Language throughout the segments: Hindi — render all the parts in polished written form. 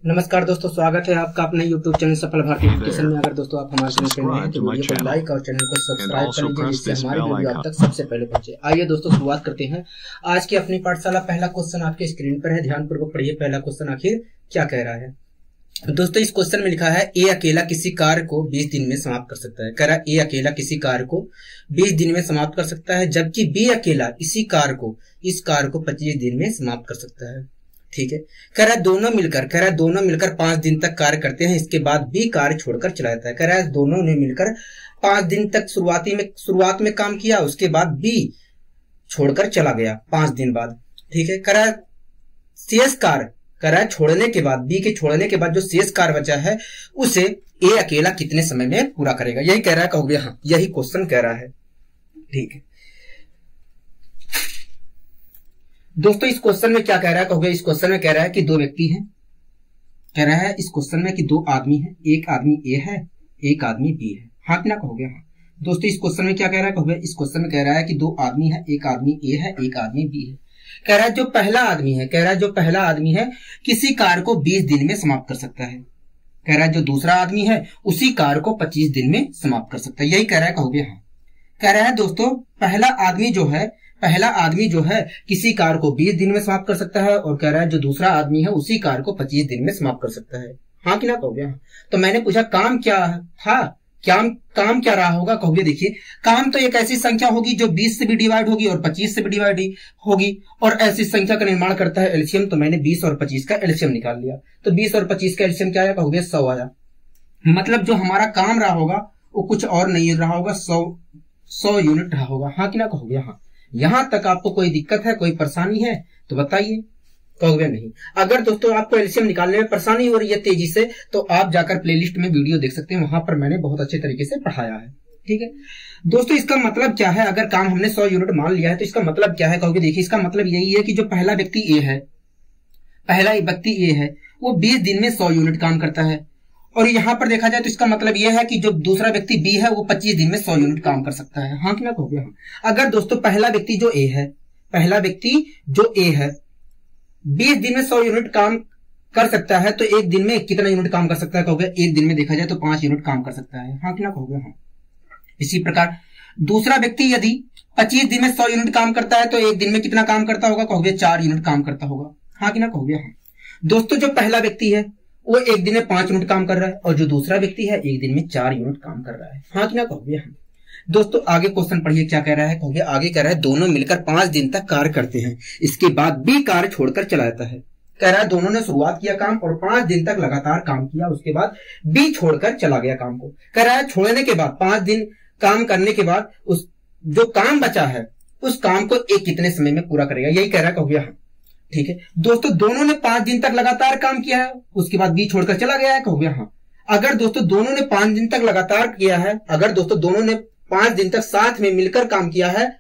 नमस्कार दोस्तों, स्वागत है आपका अपने YouTube चैनल सफल भारती एजुकेशन में। अगर दोस्तों आप हमारे चैनल पर नए हैं तो वीडियो को लाइक और चैनल को सब्सक्राइब कर लीजिए, जिससे हमारी वीडियो आप तक सबसे पहले पहुंचे। आइए दोस्तों शुरुआत करते हैं आज की अपनी पाठशाला। पहला क्वेश्चन आपके स्क्रीन पर है, ध्यानपूर्वक पढ़िए। पहला क्वेश्चन आखिर क्या कह रहा है दोस्तों? इस क्वेश्चन में लिखा है ए अकेला किसी कार्य को 20 दिन में समाप्त कर सकता है। कह रहा है ए अकेला किसी कार्य को 20 दिन में समाप्त कर सकता है, जबकि बी अकेला इस कार्य को 25 दिन में समाप्त कर सकता है। ठीक है, कह रहा है दोनों मिलकर 5 दिन तक कार्य करते हैं, इसके बाद बी कार्य छोड़कर चला जाता है। कह रहा है दोनों ने मिलकर 5 दिन तक शुरुआत में काम किया, उसके बाद बी छोड़कर चला गया 5 दिन बाद। ठीक है, कह रहा है शेष कार्य, कह रहा है छोड़ने के बाद, बी के छोड़ने के बाद जो शेष कार्य बचा है उसे ए अकेला कितने समय में पूरा करेगा, यही कह रहा है। कहोगे हाँ, यही क्वेश्चन कह रहा है। ठीक है दोस्तों, इस क्वेश्चन में क्या कह रहा है? कहोगे इस क्वेश्चन में कह रहा है कि दो व्यक्ति हैं। कह रहा है इस क्वेश्चन में कि 2 आदमी हैं, एक आदमी ए है, एक आदमी बी है। हाँ कि ना? कहोगे हाँ। दोस्तों इस क्वेश्चन में क्या कह रहा है? कहोगे इस क्वेश्चन में कह रहा है कि 2 आदमी है, एक आदमी ए है, एक आदमी बी है। कह रहा है जो पहला आदमी है किसी कार्य को 20 दिन में समाप्त कर सकता है। कह रहा है जो दूसरा आदमी है उसी कार्य को 25 दिन में समाप्त कर सकता है, यही कह रहा है। कहोगे हाँ। कह रहा है दोस्तों पहला आदमी जो है किसी कार्य को 20 दिन में समाप्त कर सकता है, और कह रहा है जो दूसरा आदमी है उसी कार्य को 25 दिन में समाप्त कर सकता है। हाँ कि ना? कहोगे हाँ। तो मैंने पूछा काम क्या था, काम क्या रहा होगा? कहोगे देखिए, काम तो एक ऐसी संख्या होगी जो 20 से भी डिवाइड होगी और 25 से भी डिवाइड होगी, और ऐसी संख्या का निर्माण करता है एलसीएम। तो मैंने 20 और 25 का एलसीएम निकाल लिया। तो 20 और 25 का एलसीएम क्या आया? कहोगे 100 आया। मतलब जो हमारा काम रहा होगा वो कुछ और नहीं रहा होगा, 100 यूनिट रहा होगा। हाँ कि ना? कहोगे हाँ। यहां तक आपको कोई दिक्कत है, कोई परेशानी है तो बताइए। कहोगे नहीं। अगर दोस्तों आपको एलसीएम निकालने में परेशानी हो रही है तेजी से, तो आप जाकर प्लेलिस्ट में वीडियो देख सकते हैं, वहां पर मैंने बहुत अच्छे तरीके से पढ़ाया है। ठीक है दोस्तों, इसका मतलब क्या है? अगर काम हमने 100 यूनिट मान लिया है तो इसका मतलब क्या है? कहोगे देखिए, इसका मतलब यही है कि जो पहला व्यक्ति ए है वो 20 दिन में 100 यूनिट काम करता है, और यहां पर देखा जाए तो इसका मतलब यह है कि जो दूसरा व्यक्ति बी है वो 25 दिन में 100 यूनिट काम कर सकता है। हाँ कि ना? कहोगे हाँ। अगर दोस्तों पहला व्यक्ति जो ए है 20 दिन में 100 यूनिट काम कर सकता है, तो एक दिन में कितना यूनिट काम कर सकता है? कहोगे एक दिन में देखा जाए तो 5 यूनिट काम कर सकता है। हाँ कि ना? कहोगे हाँ। इसी प्रकार दूसरा व्यक्ति यदि 25 दिन में 100 यूनिट काम करता है तो एक दिन में कितना काम करता होगा? कहोगे 4 यूनिट काम करता होगा। हाँ कि ना? कहोगे हाँ। दोस्तों जो पहला व्यक्ति है वो एक दिन में 5 यूनिट काम कर रहा है, और जो दूसरा व्यक्ति है एक दिन में 4 यूनिट काम कर रहा है। हाँ कि ना? कहोगे हाँ। दोस्तों आगे क्वेश्चन पढ़िए, क्या कह रहा है? कहोगे आगे कह रहा है दोनों मिलकर 5 दिन तक कार्य करते हैं, इसके बाद बी कार्य छोड़कर चला जाता है। कह रहा है दोनों ने शुरुआत किया काम और 5 दिन तक लगातार काम किया, उसके बाद बी छोड़कर चला गया काम को। कह रहा है छोड़ने के बाद 5 दिन काम करने के बाद उस जो काम बचा है उस काम को एक कितने समय में पूरा करेगा, यही कह रहा है। कहोगे हाँ। ठीक है दोस्तों, दोनों ने 5 दिन तक लगातार काम किया है, उसके बाद बी छोड़कर चला गया है। कहोगे हाँ। अगर दोस्तों दोनों ने 5 दिन तक लगातार किया है, अगर दोस्तों दोनों ने 5 दिन तक साथ में मिलकर काम किया है,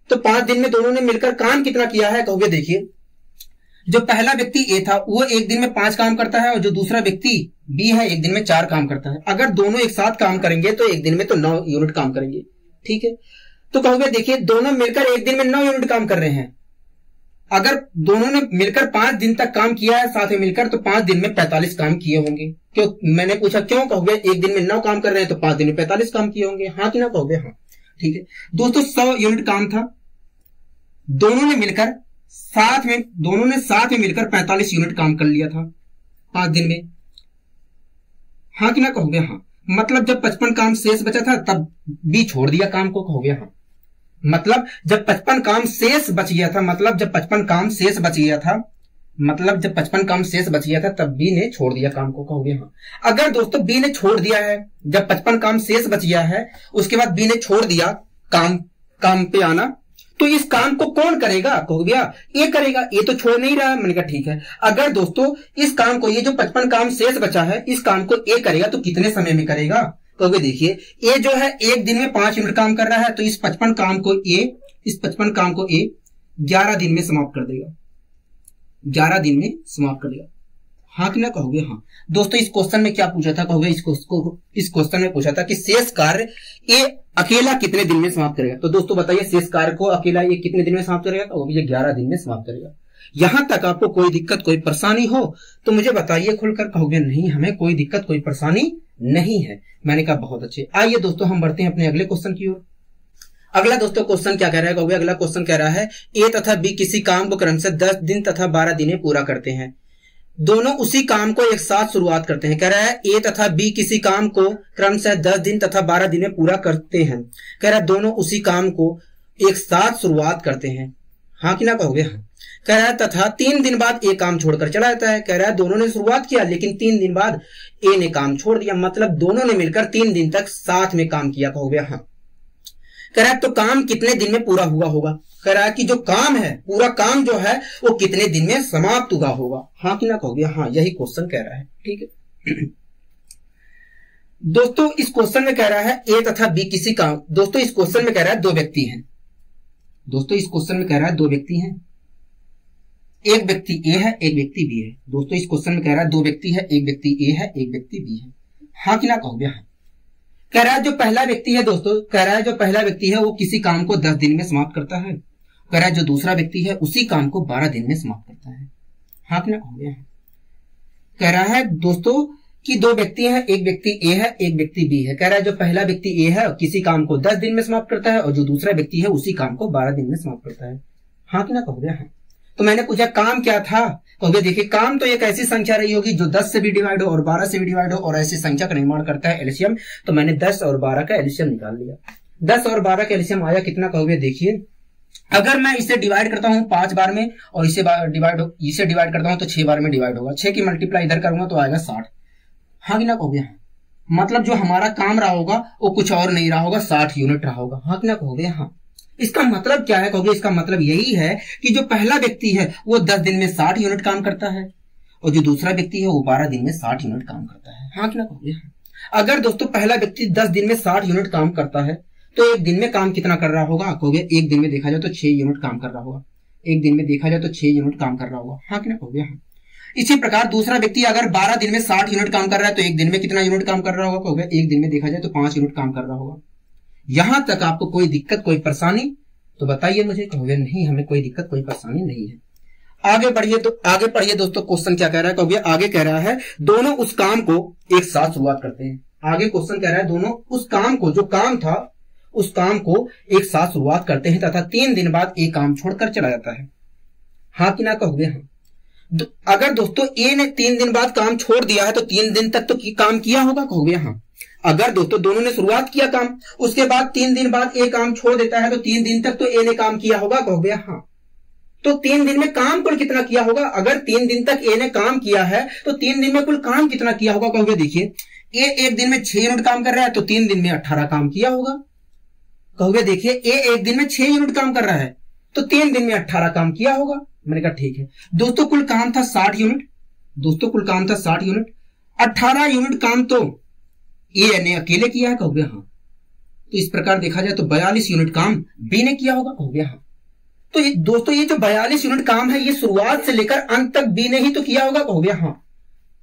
तो 5 दिन में दोनों ने मिलकर काम कितना किया है? कहोगे देखिए, जो पहला व्यक्ति ए था वो एक दिन में 5 काम करता है, और जो दूसरा व्यक्ति बी है एक दिन में 4 काम करता है। अगर दोनों एक साथ काम करेंगे तो एक दिन में तो 9 यूनिट काम करेंगे। ठीक है, तो कहोगे देखिए दोनों मिलकर एक दिन में 9 यूनिट काम कर रहे हैं। अगर दोनों ने मिलकर 5 दिन तक काम किया है साथ में मिलकर, तो 5 दिन में 45 काम किए होंगे। क्यों? मैंने पूछा क्यों? कहोगे एक दिन में 9 काम कर रहे हैं तो 5 दिन में 45 काम किए होंगे। हाँ कि ना? कहोगे हाँ। ठीक है दोस्तों, 100 यूनिट काम था, दोनों ने साथ में मिलकर 45 यूनिट काम कर लिया था 5 दिन में। हाँ कि ना? कहोगे हाँ। मतलब जब 55 काम शेष बचा था तब बी छोड़ दिया काम को। कहोगे हाँ। मतलब जब 55 काम शेष बच गया था तब बी ने छोड़ दिया काम को। कहोगे हाँ। अगर दोस्तों बी ने छोड़ दिया है, जब 55 काम शेष बच गया है उसके बाद बी ने छोड़ दिया काम पे आना, तो इस काम को कौन करेगा? कहोगे ये करेगा, ये तो छोड़ नहीं रहा है। मैंने कहा ठीक है। अगर दोस्तों इस काम को, ये जो 55 काम शेष बचा है इस काम को ए करेगा तो कितने समय में करेगा? कहोगे देखिए, ए जो है एक दिन में 5 यूनिट काम कर रहा है, तो इस 55 काम को ए 11 दिन में समाप्त कर देगा। 11 दिन में समाप्त कर देगा। हाँ कि ना? कहोगे हाँ। दोस्तों इस क्वेश्चन में क्या पूछा था? कहोगे इस क्वेश्चन में पूछा था कि शेष कार्य ए अकेला कितने दिन में समाप्त करेगा। तो दोस्तों बताइए, शेष कार्य को अकेला ये कितने दिन में समाप्त करेगा? कहोगे ये 11 दिन में समाप्त करेगा। यहां तक आपको कोई दिक्कत कोई परेशानी हो तो मुझे बताइए खुलकर। कहोगे नहीं हमें कोई दिक्कत कोई परेशानी नहीं है। मैंने कहा बहुत अच्छे। आइए दोस्तों हम बढ़ते हैं अपने अगले क्वेश्चन की ओर। अगला दोस्तों क्वेश्चन क्या कह रहा है कहोगे। अगला क्वेश्चन कह रहा है ए तथा बी किसी काम को क्रमशः 10 दिन तथा 12 दिन में पूरा करते हैं। दोनों उसी काम को एक साथ शुरुआत करते हैं। कह रहा है ए तथा बी किसी काम को क्रमशः 10 दिन तथा 12 दिन में पूरा करते हैं। कह रहा है दोनों उसी काम को एक साथ शुरुआत करते हैं। हाँ कि ना कहोगे हाँ। कह रहा है तथा 3 दिन बाद ए काम छोड़कर चला जाता है। कह रहा है दोनों ने शुरुआत किया लेकिन 3 दिन बाद ए ने काम छोड़ दिया, मतलब दोनों ने मिलकर 3 दिन तक साथ में काम किया। कहोगे हाँ। कह रहा है तो काम कितने दिन में पूरा हुआ होगा। कह रहा है कि जो काम है पूरा काम जो है वो कितने दिन में समाप्त हुआ होगा। हाँ कि ना कहोगे हाँ, यही क्वेश्चन कह रहा है। ठीक है दोस्तों इस क्वेश्चन में कह रहा है ए तथा बी किसी काम। दोस्तों इस क्वेश्चन में कह रहा है 2 व्यक्ति हैं। दोस्तों इस क्वेश्चन में कह रहा है 2 व्यक्ति हैं, एक व्यक्ति ए है एक व्यक्ति बी है। दोस्तों इस क्वेश्चन में कह रहा है 2 व्यक्ति है, एक व्यक्ति ए है एक व्यक्ति बी है। हाँ कि ना कहोगे हाँ। कह रहा है जो पहला व्यक्ति है दोस्तों, कह रहा है जो पहला व्यक्ति है वो किसी काम को 10 दिन में समाप्त करता है। कह रहा है जो दूसरा व्यक्ति है उसी काम को 12 दिन में समाप्त करता है। हाँ कि ना कहोगे हाँ। कह रहा है दोस्तों कि 2 व्यक्ति हैं, एक व्यक्ति ए है एक व्यक्ति बी है। कह रहा है जो पहला व्यक्ति ए है किसी काम को 10 दिन में समाप्त करता है और जो दूसरा व्यक्ति है उसी काम को 12 दिन में समाप्त करता है। हाँ कि ना कहोगे हाँ। तो मैंने पूछा काम क्या था। कहोगे देखिए काम तो एक ऐसी संख्या रही होगी जो 10 से भी डिवाइड हो और 12 से भी डिवाइड हो और ऐसी संख्या का निर्माण करता है एलसीएम। तो मैंने 10 और 12 का एलसीएम निकाल लिया। 10 और 12 का एलसीएम आया कितना कहोगे। देखिए अगर मैं इसे डिवाइड करता हूं 5 बार में और इसे डिवाइड करता हूं तो 6 बार में डिवाइड होगा। 6 की मल्टीप्लाई इधर करूंगा तो आएगा 60। हाँ कि ना कहोगे हाँ। मतलब जो हमारा काम रहा होगा वो कुछ और नहीं रहा होगा, 60 यूनिट रहा होगा। हाँ कि ना कहोगे हाँ। इसका मतलब क्या है कहोगे। इसका मतलब यही है कि जो पहला व्यक्ति है वो 10 दिन में 60 यूनिट काम करता है और जो दूसरा व्यक्ति है वो 12 दिन में 60 यूनिट काम करता है। हाँ कि ना कहोगे हाँ। अगर दोस्तों पहला व्यक्ति 10 दिन में 60 यूनिट काम करता है तो एक दिन में काम कितना कर रहा होगा कहोगे। एक दिन में देखा जाए तो 6 यूनिट काम कर रहा होगा। एक दिन में देखा जाए तो 6 यूनिट काम कर रहा होगा। हाँ कि ना कहोगे हाँ। इसी प्रकार दूसरा व्यक्ति अगर 12 दिन में 60 यूनिट काम कर रहा है तो एक दिन में कितना यूनिट काम कर रहा होगा कहोगे। एक दिन में देखा जाए तो 5 यूनिट काम कर रहा होगा। यहां तक आपको कोई दिक्कत कोई परेशानी तो बताइए मुझे। कहोगे नहीं हमें कोई दिक्कत कोई परेशानी नहीं है। आगे पढ़िए दोस्तों क्वेश्चन क्या कह रहा है कहोगे। आगे कह रहा है दोनों उस काम को एक साथ शुरुआत करते हैं। आगे क्वेश्चन कह रहा है दोनों उस काम को जो काम था उस काम को एक साथ शुरुआत करते हैं तथा 3 दिन बाद एक काम छोड़कर चला जाता है। हाँ कि ना कहोगे हाँ। अगर दोस्तों ए ने 3 दिन बाद काम छोड़ दिया है तो 3 दिन तक तो काम किया होगा कहोगे हाँ। अगर दोस्तों दोनों ने शुरुआत किया काम उसके बाद 3 दिन बाद ए काम छोड़ देता है तो 3 दिन तक तो ए ने काम किया होगा कहोगे हाँ। तो 3 दिन में काम कुल कितना किया होगा। अगर 3 दिन तक ए ने काम किया है तो 3 दिन में कुल काम कितना किया होगा कहोगे। देखिए ए एक दिन में 6 यूनिट काम कर रहा है तो 3 दिन में 18 काम किया होगा कहोगे। देखिए ए एक दिन में 6 यूनिट काम कर रहा है तो 3 दिन में 18 काम किया होगा। मैंने कहा ठीक है दोस्तों कुल काम था 60 यूनिट। दोस्तों कुल काम था 60 यूनिट। 18 यूनिट काम तो ए ने अकेले किया है कहोगे हाँ। तो इस प्रकार देखा जाए तो 42 यूनिट काम बी ने किया होगा कहोगे हाँ। तो दोस्तों ये जो 42 यूनिट काम है ये शुरुआत से लेकर अंत तक बी ने ही तो किया होगा कहोगे हाँ।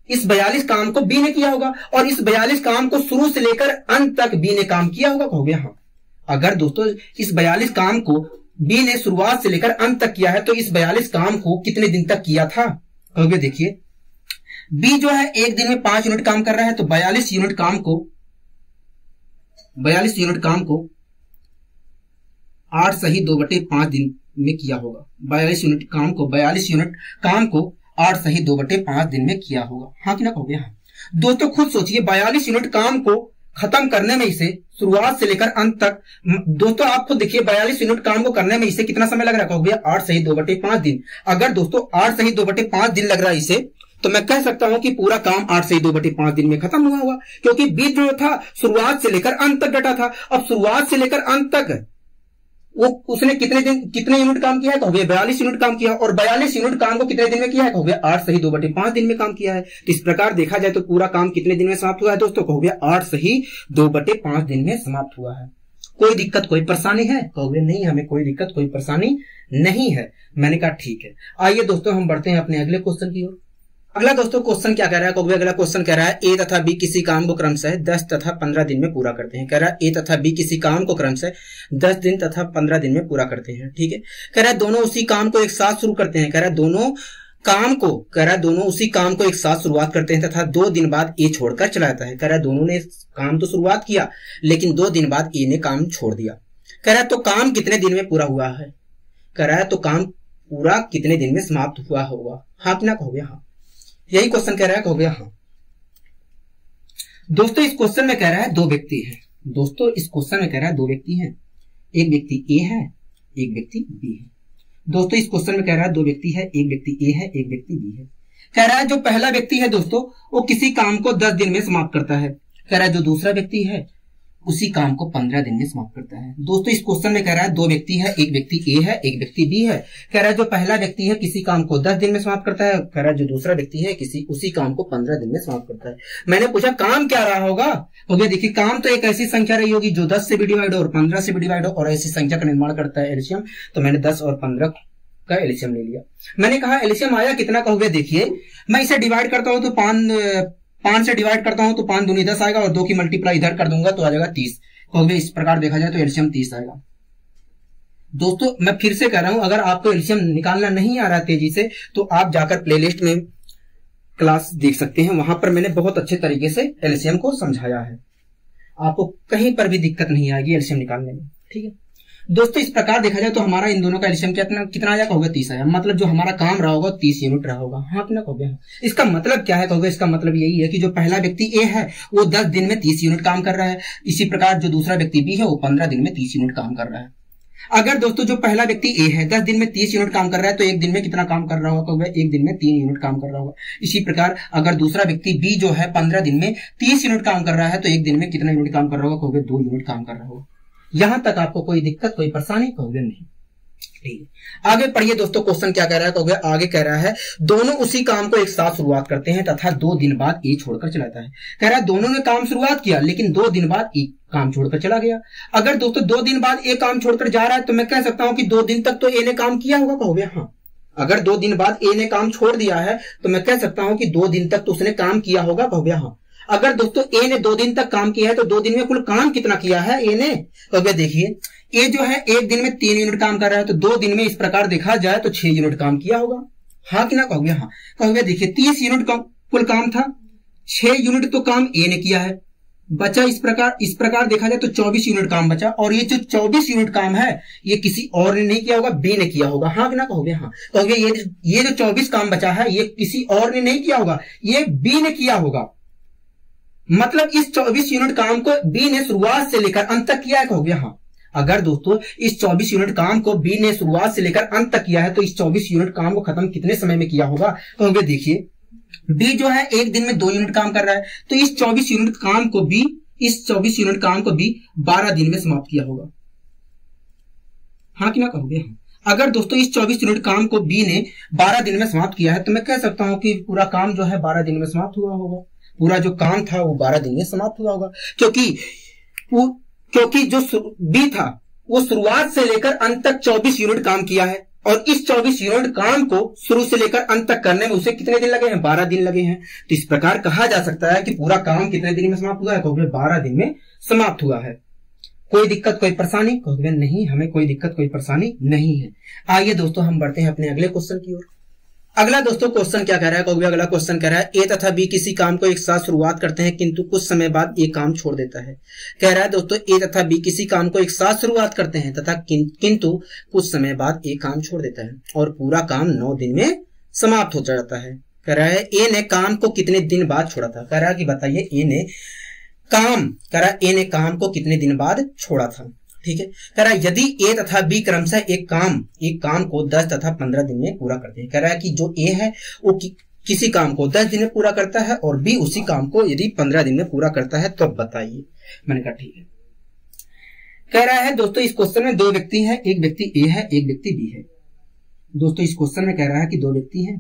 इस 42 काम को बी ने किया होगा और इस 42 काम को शुरू से लेकर अंत तक बी ने काम किया होगा कहोगे हाँ। अगर दोस्तों इस 42 काम को बी ने शुरुआत से लेकर अंत तक किया है तो इस 42 काम को कितने दिन तक किया था कहोगे। देखिए बी जो है एक दिन में 5 यूनिट काम कर रहा है तो 42 यूनिट काम को 8 सही 2/5 दिन में किया होगा। 42 यूनिट काम को 8 सही 2/5 दिन में किया होगा। हाँ कि ना कहोगे हाँ। दोस्तों खुद सोचिए 42 यूनिट काम को खत्म करने में इसे शुरुआत से लेकर अंत तक दोस्तों आप खुद देखिए 42 यूनिट काम को करने में इसे कितना समय लग रहा है कहोगे 8 सही 2/5 दिन। अगर दोस्तों 8 सही 2/5 दिन लग रहा है इसे तो मैं कह सकता हूं कि पूरा काम 8 सही 2/5 दिन में खत्म हुआ होगा क्योंकि बीच जो था शुरुआत से लेकर अंत तक डटा था। अब शुरुआत से लेकर अंत तक वो उसने कितने यूनिट काम किया है कहोगे 42 यूनिट काम किया और 42 यूनिट काम को कितने दिन में किया है कहोगे 8 सही 2/5 दिन में काम किया है। तो इस प्रकार देखा जाए तो पूरा काम कितने दिन में समाप्त हुआ है दोस्तों कहोगे 8 सही 2/5 दिन में समाप्त हुआ है। कोई दिक्कत कोई परेशानी है कहोगे नहीं हमें कोई दिक्कत कोई परेशानी नहीं है। मैंने कहा ठीक है। आइए दोस्तों हम बढ़ते हैं अपने अगले क्वेश्चन की ओर। अगला दोस्तों क्वेश्चन क्या कह रहा है, अगला क्वेश्चन कह रहा है ए तथा बी किसी काम को क्रमशः 10 तथा 15 दिन में पूरा करते हैं। कह रहा है ए तथा बी किसी काम को क्रमशः 10 दिन तथा 15 दिन में पूरा करते हैं। ठीक है, कह रहा है दोनों उसी काम को एक साथ शुरू करते हैं। कह रहा है दोनों उसी काम को एक साथ शुरुआत करते हैं तथा 2 दिन बाद ए छोड़कर चला जाता है। कह रहा है दोनों ने काम तो शुरुआत किया लेकिन 2 दिन बाद ए ने काम छोड़ दिया। कह रहा है तो काम कितने दिन में पूरा हुआ है। कह रहा है तो काम पूरा कितने दिन में समाप्त हुआ होगा। हाँ कि ना कहोगे हाँ, यही क्वेश्चन कह रहा है, कहोगे हाँ। दोस्तों इस क्वेश्चन में कह रहा है 2 व्यक्ति है। दोस्तों इस क्वेश्चन में कह रहा है 2 व्यक्ति हैं, एक व्यक्ति ए है एक व्यक्ति बी है। दोस्तों इस क्वेश्चन में कह रहा है 2 व्यक्ति है, एक व्यक्ति ए है एक व्यक्ति बी है। कह रहा है जो पहला व्यक्ति है दोस्तों वो किसी काम को 10 दिन में समाप्त करता है। कह रहा है जो दूसरा व्यक्ति है उसी काम को 15 दिन में समाप्त करता है। दोस्तों इस क्वेश्चन में कह रहा है 2 व्यक्ति है, एक व्यक्ति ए है एक व्यक्ति बी है। कह रहा है जो पहला व्यक्ति है किसी काम को 10 दिन में समाप्त करता है। कह रहा है जो दूसरा व्यक्ति है उसी काम को 15 दिन में समाप्त करता है। मैंने पूछा काम क्या रहा होगा, तो ये देखिए काम तो एक ऐसी संख्या रही होगी जो 10 से भी डिवाइड हो और 15 से भी डिवाइड हो और ऐसी संख्या का निर्माण करता है एलसीएम। तो मैंने 10 और 15 का एलसीएम ले लिया। मैंने कहा एलसीएम आया कितना, कहोगे देखिए मैं इसे डिवाइड करता हूं तो 5 से डिवाइड करता हूं तो 5 दूनी 10 आएगा और 2 की मल्टीप्लाई इधर कर दूंगा तो आ जाएगा 30। कहोगे इस प्रकार देखा जाए तो एलसीएम 30 आएगा। दोस्तों मैं फिर से कह रहा हूं अगर आपको एलसीएम निकालना नहीं आ रहा तेजी से तो आप जाकर प्लेलिस्ट में क्लास देख सकते हैं, वहां पर मैंने बहुत अच्छे तरीके से एलसीएम को समझाया है, आपको कहीं पर भी दिक्कत नहीं आएगी एलसीएम निकालने में। ठीक है दोस्तों इस प्रकार देखा जाए तो हमारा इन दोनों का एलसीएम कितना आया, कहोगे 30 आया। मतलब जो हमारा काम रहा होगा 30 यूनिट रहा होगा। हाँ कितना कहोगे हाँ। इसका मतलब क्या है, कहोगे इसका मतलब यही है कि जो पहला व्यक्ति ए है वो 10 दिन में 30 यूनिट काम कर रहा है। इसी प्रकार जो दूसरा व्यक्ति बी है वो 15 दिन में 30 यूनिट काम कर रहा है। अगर दोस्तों जो पहला व्यक्ति ए है 10 दिन में 30 यूनिट काम कर रहा है तो एक दिन में कितना काम कर रहा होगा, कहोगे एक दिन में 3 यूनिट काम कर रहा होगा। इसी प्रकार अगर दूसरा व्यक्ति बी जो है 15 दिन में 30 यूनिट काम कर रहा है तो एक दिन में कितना यूनिट काम कर रहा होगा, कहोगे 2 यूनिट काम कर रहा होगा। यहां तक आपको कोई दिक्कत कोई परेशानी, कहोगे नहीं। ठीक है आगे पढ़िए दोस्तों क्वेश्चन क्या कह रहा है, कहोगे आगे कह रहा है दोनों उसी काम को एक साथ शुरुआत करते हैं तथा 2 दिन बाद ए छोड़कर चलाता है। कह रहा है दोनों ने काम शुरुआत किया लेकिन 2 दिन बाद ए काम छोड़कर चला गया। अगर दोस्तों 2 दिन बाद ए काम छोड़कर जा रहा है तो मैं कह सकता हूं कि 2 दिन तक तो ए ने काम किया होगा, कहोगे हाँ। अगर 2 दिन बाद ए ने काम छोड़ दिया है तो मैं कह सकता हूं कि 2 दिन तक तो उसने काम किया होगा, कहोगे हाँ। अगर दोस्तों ए ने 2 दिन तक काम किया है तो 2 दिन में कुल काम कितना किया है ए ने, कहोगे देखिए ए जो है एक दिन में 3 यूनिट काम कर रहा है तो 2 दिन में इस प्रकार देखा जाए तो 6 यूनिट काम किया होगा। हाँ कि ना, कहोगे हाँ। कहोगे देखिए 30 यूनिट कुल काम था, 6 यूनिट तो काम ए ने किया है, बचा इस प्रकार देखा जाए तो 24 यूनिट काम बचा। और ये जो 24 यूनिट काम है ये किसी और ने नहीं किया होगा, बी ने किया होगा। हाँ कि ना, कहोगे हाँ। कहोगे ये जो 24 काम बचा है ये किसी और ने नहीं किया होगा, ये बी ने किया होगा। मतलब इस 24 यूनिट काम को बी ने शुरुआत से लेकर अंत तक किया है, कहोगे हाँ। अगर दोस्तों इस 24 यूनिट काम को बी ने शुरुआत से लेकर अंत तक किया है तो इस 24 यूनिट काम को खत्म कितने समय में किया होगा, कहोगे देखिए बी जो है एक दिन में 2 यूनिट काम कर रहा है तो इस 24 यूनिट काम को बी 12 दिन में समाप्त किया होगा। हाँ कि ना, कहोगे हाँ। अगर दोस्तों इस 24 यूनिट काम को बी ने 12 दिन में समाप्त किया है तो मैं कह सकता हूं कि पूरा काम जो है 12 दिन में समाप्त हुआ होगा। पूरा जो काम था वो 12 दिन में समाप्त हुआ होगा क्योंकि जो बी था वो शुरुआत से लेकर अंत तक 24 यूनिट काम किया है और इस 24 यूनिट काम को शुरू से लेकर अंत तक करने में उसे कितने दिन लगे हैं, 12 दिन लगे हैं। तो इस प्रकार कहा जा सकता है कि पूरा काम कितने दिन में समाप्त हुआ है, कहोगे 12 दिन में समाप्त हुआ है। कोई दिक्कत कोई परेशानी, कहोगे नहीं हमें कोई दिक्कत कोई परेशानी नहीं है। आइए दोस्तों हम बढ़ते हैं अपने अगले क्वेश्चन की ओर। अगला दोस्तों क्वेश्चन क्या कह रहा है, कहोगे अगला क्वेश्चन कह रहा है ए तथा बी किसी काम को एक साथ शुरुआत करते हैं किंतु कुछ समय बाद ए काम छोड़ देता है। कह रहा है दोस्तों ए तथा बी किसी काम को एक साथ शुरुआत करते हैं तथा किंतु कुछ समय बाद ए काम छोड़ देता है और पूरा काम 9 दिन में समाप्त हो जाता है। कह रहा है ए ने काम को कितने दिन बाद छोड़ा था। कह रहा है कि बताइए ए ने काम को कितने दिन बाद छोड़ा था। ठीक है, कह रहा है यदि ए तथा बी क्रमशः एक काम को 10 तथा 15 दिन में पूरा करते हैं। कह रहा है कि जो ए है वो किसी काम को 10 दिन में पूरा करता है और बी उसी काम को यदि 15 दिन में पूरा करता है तो बताइए। मैंने कहा ठीक है। कह रहा है दोस्तों इस क्वेश्चन में 2 व्यक्ति हैं, एक व्यक्ति ए है एक व्यक्ति बी है। दोस्तों इस क्वेश्चन में कह रहा है कि 2 व्यक्ति हैं।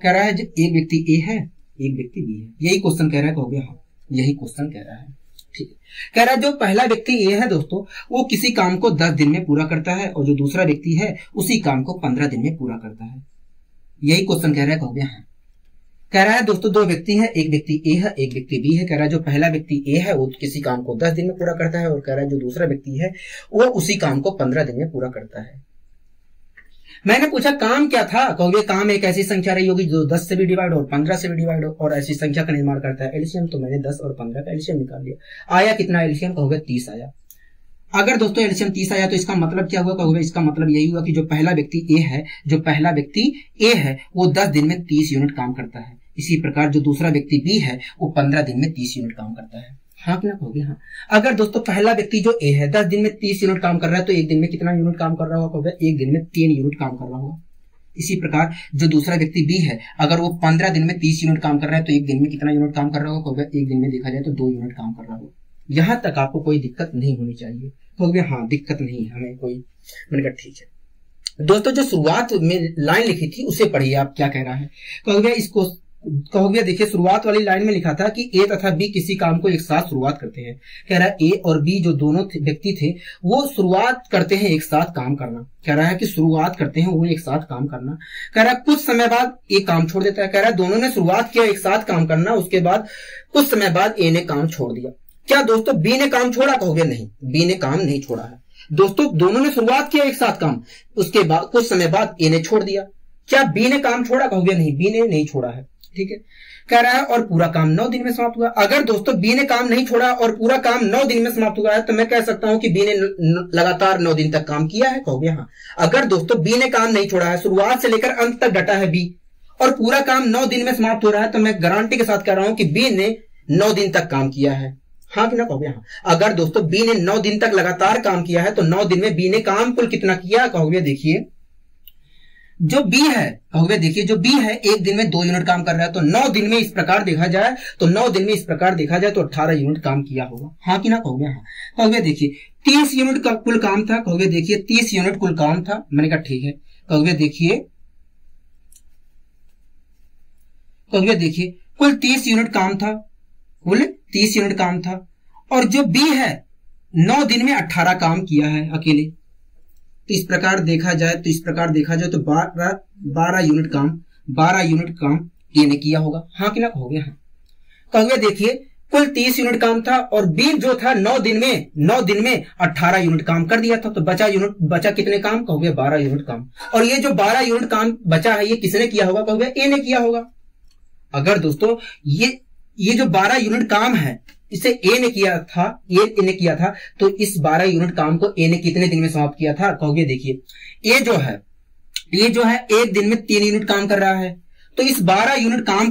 कह रहा है एक व्यक्ति ए है एक व्यक्ति बी है। यही क्वेश्चन कह रहा है, कहोगे हाँ यही क्वेश्चन कह रहा है। ठीक है, कह रहा है जो पहला व्यक्ति ए है दोस्तों वो किसी काम को 10 दिन में पूरा करता है और जो दूसरा व्यक्ति है उसी काम को 15 दिन में पूरा करता है। यही क्वेश्चन कह रहा है, कहोगे हाँ। कह रहा है दोस्तों दो व्यक्ति हैं, एक व्यक्ति ए है, एक व्यक्ति बी है। कह रहा है जो पहला व्यक्ति ए है वो किसी काम को 10 दिन में पूरा करता है, और कह रहा है जो दूसरा व्यक्ति है वो उसी काम को 15 दिन में पूरा करता है। मैंने पूछा काम क्या था, कहोगे काम एक ऐसी संख्या रही होगी जो 10 से भी डिवाइड और 15 से भी डिवाइड हो और ऐसी संख्या का निर्माण करता है एलसीएम। तो मैंने 10 और 15 का एलसीएम निकाल लिया। आया कितना एलसीएम, कहोगे 30 आया। अगर दोस्तों एलसीएम 30 आया तो इसका मतलब क्या हुआ, कहोगे इसका मतलब यही हुआ कि जो पहला व्यक्ति ए है, जो पहला व्यक्ति ए है वो 10 दिन में 30 यूनिट काम करता है। इसी प्रकार जो दूसरा व्यक्ति बी है वो 15 दिन में 30 यूनिट काम करता है। हाँ कि ना कहोगे हाँ। अगर दोस्तों पहला व्यक्ति जो ए है 10 दिन में 30 यूनिट काम कर रहा है तो एक दिन में कितना यूनिट काम कर रहा होगा, कहोगे एक दिन में 3 यूनिट काम कर रहा होगा। इसी प्रकार जो दूसरा व्यक्ति बी है अगर वो 15 दिन में 30 यूनिट काम कर रहा है तो एक दिन में कितना यूनिट काम कर रहा होगा, कहोगे एक दिन में देखा जाए तो 2 यूनिट काम कर रहा होगा। यहां तक आपको कोई दिक्कत नहीं होनी चाहिए, कहोगे हाँ दिक्कत नहीं है हमें कोई। मैंने कहा ठीक है। दोस्तों जो शुरुआत में लाइन लिखी थी उसे पढ़िए आप क्या कह रहा है। कहोगे इसको, कहोगे देखिए शुरुआत वाली लाइन में लिखा था कि ए तथा बी किसी काम को एक साथ शुरुआत करते हैं। कह रहा है ए और बी जो दोनों व्यक्ति थे वो शुरुआत करते हैं एक साथ काम करना। कह रहा है कि शुरुआत करते हैं वो एक साथ काम करना। कह रहा है कुछ समय बाद ए काम छोड़ देता है। कह रहा है दोनों ने शुरुआत किया एक साथ काम करना, उसके बाद कुछ समय बाद ए ने काम छोड़ दिया। क्या दोस्तों बी ने काम छोड़ा, कहोगे नहीं, बी ने काम नहीं छोड़ा है। दोस्तों दोनों ने शुरुआत किया एक साथ काम, उसके बाद कुछ समय बाद ए ने छोड़ दिया। क्या बी ने काम छोड़ा, कहोगे नहीं, बी ने नहीं छोड़ा है। ठीक है। कह रहा है और पूरा काम 9 दिन में समाप्त हुआ। अगर दोस्तों बी ने काम नहीं छोड़ा और पूरा काम 9 दिन में समाप्त हुआ है तो मैं कह सकता हूं कि बी ने लगातार 9 दिन तक काम किया है, कहोगे हाँ। अगर दोस्तों बी ने काम नहीं छोड़ा है, शुरुआत से लेकर अंत तक डटा है बी और पूरा काम 9 दिन में समाप्त हो रहा है तो मैं गारंटी के साथ कह रहा हूं कि बी ने 9 दिन तक काम किया है। हाँ कि ना, कहोगे हाँ। अगर दोस्तों बी ने 9 दिन तक लगातार काम किया है तो 9 दिन में बी ने काम कुल कितना किया, कहोगे देखिए जो बी है, कहोगे देखिए जो बी है एक दिन में 2 यूनिट काम कर रहा है तो 9 दिन में इस प्रकार देखा जाए तो 9 दिन में इस प्रकार देखा जाए तो 18 यूनिट काम किया होगा। हाँ कि ना, कहोगे हाँ। कहोगे देखिए 30 यूनिट का कुल काम था, कहोगे देखिए 30 यूनिट कुल काम था। मैंने कहा ठीक है। कहोगे देखिए कुल 30 यूनिट काम था, कुल 30 यूनिट काम था और जो बी है 9 दिन में 18 काम किया है अकेले। तो इस प्रकार देखा जाए तो 12 यूनिट काम ए ने किया होगा। हाँ कि ना, कहोगे हाँ। कहोगे देखिए कुल 30 यूनिट काम था और बी जो था 9 दिन में 18 यूनिट काम कर दिया था तो बचा कितने काम, कहोगे 12 यूनिट काम। और ये जो 12 यूनिट काम बचा है ये किसने किया होगा, कहोगे ए ने किया होगा। अगर दोस्तों ये जो 12 यूनिट काम है इसे ए ने किया था तो इस 12 यूनिट काम को ए ने कितने दिन में समाप्त किया था, कहोगे देखिए ए जो है एक दिन में 3 यूनिट काम कर रहा है तो इस 12 यूनिट काम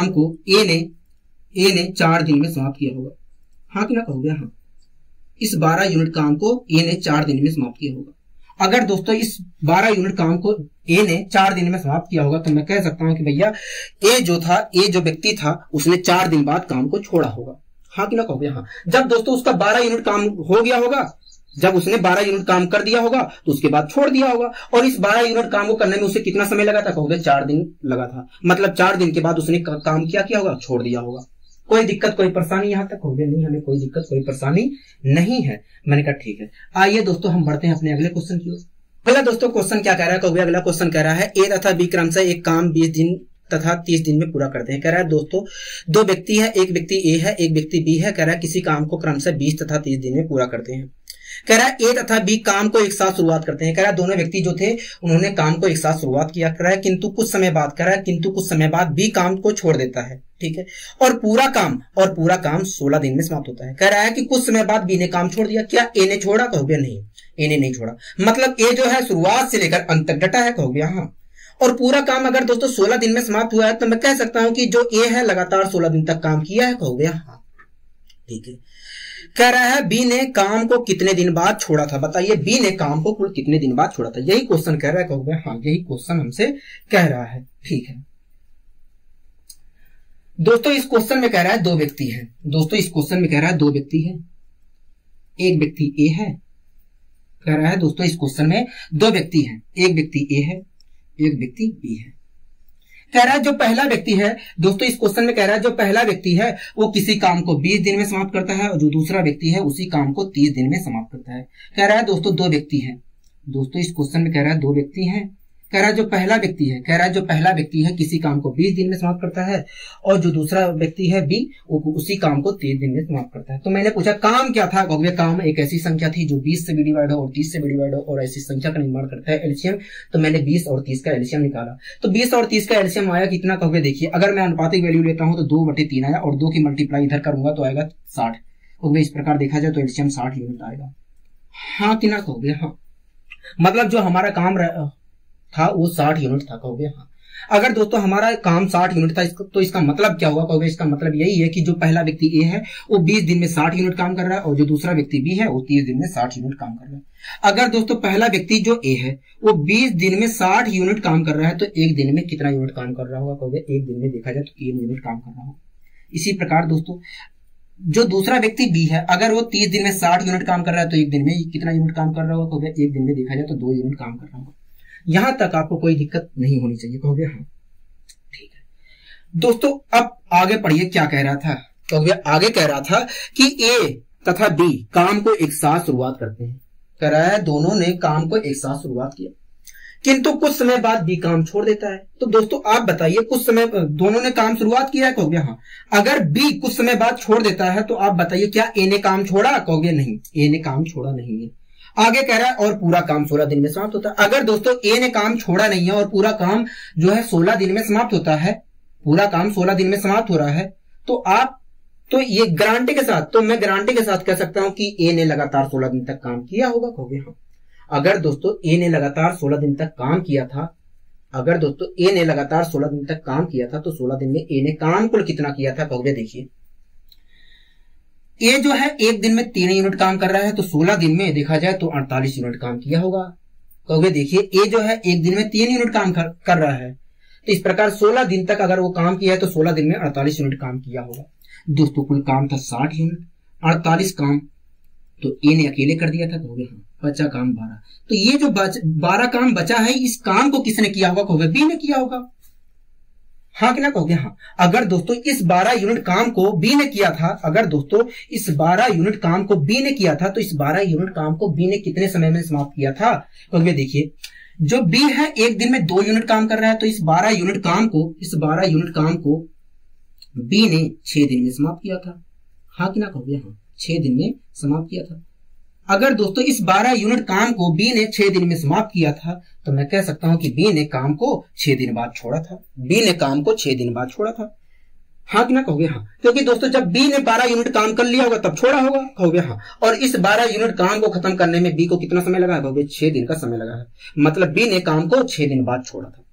को ए ने 4 दिन में समाप्त किया होगा। हाँ कि ना, कहोगे हाँ। इस 12 यूनिट काम को ए ने 4 दिन में समाप्त किया होगा। अगर दोस्तों इस 12 यूनिट काम को ए ने 4 दिन में समाप्त किया होगा तो मैं कह सकता हूं कि भैया ए जो व्यक्ति था उसने 4 दिन बाद काम को छोड़ा होगा। हाँ कि ना, कहोगे हाँ। जब दोस्तों उसका 12 यूनिट काम हो गया होगा, जब उसने 12 यूनिट काम कर दिया होगा तो उसके बाद छोड़ दिया होगा और इस 12 यूनिट काम को करने में उसे कितना समय लगा था, कहोगे 4 दिन लगा था। मतलब 4 दिन के बाद उसने काम किया होगा, छोड़ दिया होगा। कोई दिक्कत कोई परेशानी यहां तक, कहोगे नहीं हमें कोई दिक्कत कोई परेशानी नहीं है। मैंने कहा ठीक है। आइए दोस्तों हम बढ़ते हैं अपने अगले क्वेश्चन की ओर। अगला दोस्तों क्वेश्चन क्या कह रहा है, कहोगे अगला क्वेश्चन कह रहा है ए तथा बी क्रमशः एक काम 20 दिन तथा 30 दिन में पूरा करते हैं। कह रहा है दोस्तों 2 व्यक्ति है, एक व्यक्ति ए है एक व्यक्ति बी है। कह रहा है किसी काम को क्रमशः 20 तथा 30 दिन में पूरा करते हैं। कह रहा है ए तथा बी काम को एक साथ शुरुआत करते हैं। कह रहा है दोनों व्यक्ति जो थे उन्होंने काम को एक साथ शुरुआत किया। कह रहा है किंतु कुछ समय बाद बी काम को छोड़ देता है। ठीक है। और पूरा काम 16 दिन में समाप्त होता है। कह रहा है कि कुछ समय बाद बी ने काम छोड़ दिया। क्या ए ने छोड़ा, कहोगे नहीं, ए ने नहीं छोड़ा। मतलब ए जो है शुरुआत से लेकर अंत तक डटा है, कहोगे हाँ। और पूरा काम अगर दोस्तों 16 दिन में समाप्त हुआ है तो मैं कह सकता हूं कि जो ए है लगातार 16 दिन तक काम किया है, कहोगे हाँ। ठीक है। कह रहा है बी ने काम को कितने दिन बाद छोड़ा था, बताइए बी ने काम को कुल कितने दिन बाद छोड़ा था। यही क्वेश्चन कह रहा है, कहोगे हाँ यही क्वेश्चन हमसे कह रहा है। ठीक है दोस्तों इस क्वेश्चन में कह रहा है 2 व्यक्ति हैं। दोस्तों इस क्वेश्चन में कह रहा है 2 व्यक्ति हैं, एक व्यक्ति ए है। कह रहा है दोस्तों इस क्वेश्चन में 2 व्यक्ति हैं, एक व्यक्ति ए है एक व्यक्ति बी है। कह रहा है जो पहला व्यक्ति है दोस्तों इस क्वेश्चन में कह रहा है जो पहला व्यक्ति है वो किसी काम को 20 दिन में समाप्त करता है और जो दूसरा व्यक्ति है उसी काम को 30 दिन में समाप्त करता है। कह रहा है दोस्तों 2 व्यक्ति हैं। दोस्तों इस क्वेश्चन में कह रहा है 2 व्यक्ति हैं, कह रहा है जो पहला व्यक्ति है, कह रहा है जो पहला व्यक्ति है किसी काम को 20 दिन में समाप्त करता है और जो दूसरा व्यक्ति है बी वो उसी काम को 30 दिन में समाप्त करता है। तो मैंने पूछा काम क्या था, कहोगे काम एक ऐसी संख्या थी जो 20 से भी डिवाइड हो और 30 से भी डिवाइड हो और ऐसी संख्या का निर्माण करता है एलसीएम। तो मैंने 20 और 30 का एलसीएम निकाला। तो 20 और 30 का एलसीएम आया कितना, कहोगे देखिए अगर मैं अनुपातिक वैल्यू लेता हूं तो 2/3 आया और 2 की मल्टीप्लाई इधर करूंगा तो आएगा 60। कहोगे इस प्रकार देखा जाए तो एलसीएम 60 यूनिट आएगा। हाँ कि ना कहोगे हाँ, मतलब जो हमारा काम था वो 60 यूनिट था। कहोगे हाँ। अगर दोस्तों हमारा काम 60 यूनिट था तो इसका मतलब क्या हुआ, कहोगे इसका मतलब यही है कि जो पहला व्यक्ति ए है वो 20 दिन में 60 यूनिट काम कर रहा है और जो दूसरा व्यक्ति बी है वो 30 दिन में 60 यूनिट काम कर रहा है। अगर दोस्तों पहला व्यक्ति जो ए है वो 20 दिन में 60 यूनिट काम कर रहा है तो एक दिन में कितना यूनिट काम कर रहा होगा, कहोगे एक दिन में देखा जाए तो 3 यूनिट काम कर रहा होगा। इसी प्रकार दोस्तों जो दूसरा व्यक्ति बी है अगर वो 30 दिन में 60 यूनिट काम कर रहा है तो एक दिन में कितना यूनिट काम कर रहा होगा, कहोगे एक दिन में देखा जाए तो 2 यूनिट काम कर रहा होगा। यहां तक आपको कोई दिक्कत नहीं होनी चाहिए, कहोगे हाँ ठीक है। दोस्तों अब आगे पढ़िए क्या कह रहा था, कहोगे आगे कह रहा था कि ए तथा बी काम को एक साथ शुरुआत करते हैं। कह रहा है दोनों ने काम को एक साथ शुरुआत किया किंतु कुछ समय बाद बी काम छोड़ देता है। तो दोस्तों आप बताइए कुछ समय दोनों ने काम शुरुआत किया है, कहोगे हाँ। अगर बी कुछ समय बाद छोड़ देता है तो आप बताइए क्या ए ने काम छोड़ा, कहोगे नहीं ए ने काम छोड़ा नहीं है। आगे कह रहा है और पूरा काम 16 दिन में समाप्त होता है। अगर दोस्तों ए ने काम छोड़ा नहीं है और पूरा काम जो है 16 दिन में समाप्त होता है, पूरा काम 16 दिन में समाप्त हो रहा है तो ये गारंटी के साथ, तो मैं गारंटी के साथ कह सकता हूं कि ए ने लगातार 16 दिन तक काम किया होगा, कहोगे हाँ। अगर दोस्तों ए ने लगातार 16 दिन तक काम किया था, अगर दोस्तों ए ने लगातार 16 दिन तक काम किया था तो 16 दिन में ए ने काम कुल कितना किया था, कहोगे देखिए ए जो है एक दिन में 3 यूनिट काम कर रहा है तो 16 दिन में देखा जाए तो 48 यूनिट काम किया होगा। कहोगे देखिए ए जो है एक दिन में 3 यूनिट काम कर रहा है तो इस प्रकार 16 दिन तक अगर वो काम किया है तो 16 दिन में 48 यूनिट काम किया होगा। दोस्तों कुल काम था 60 यूनिट, 48 काम तो ए ने अकेले कर दिया था, कहोगे हाँ। बचा काम 12। तो ये जो 12 काम बचा है इस काम को किसने किया होगा, कहोगे बी ने किया होगा। हाँ कि ना कहोगे हाँ। अगर दोस्तों इस 12 यूनिट काम को बी ने किया था, अगर दोस्तों इस 12 यूनिट काम को बी ने किया था तो इस 12 यूनिट काम को बी ने कितने समय में समाप्त किया था, कहोगे देखिए जो बी है एक दिन में 2 यूनिट काम कर रहा है तो इस 12 यूनिट काम को बी ने 6 दिन में समाप्त किया था। हाँ कि ना कहोगे हाँ 6 दिन में समाप्त किया था। अगर दोस्तों इस 12 यूनिट काम को बी ने 6 दिन में समाप्त किया था तो मैं कह सकता हूं कि बी ने काम को 6 दिन बाद छोड़ा था, बी ने काम को 6 दिन बाद छोड़ा था। हाँ कि ना कहोगे हाँ, क्योंकि दोस्तों जब बी ने 12 यूनिट काम कर लिया होगा तब छोड़ा होगा, कहोगे हाँ। और इस 12 यूनिट काम को खत्म करने में बी को कितना समय लगा है, कहोगे 6 दिन का समय लगा है। मतलब बी ने काम को 6 दिन बाद छोड़ा था।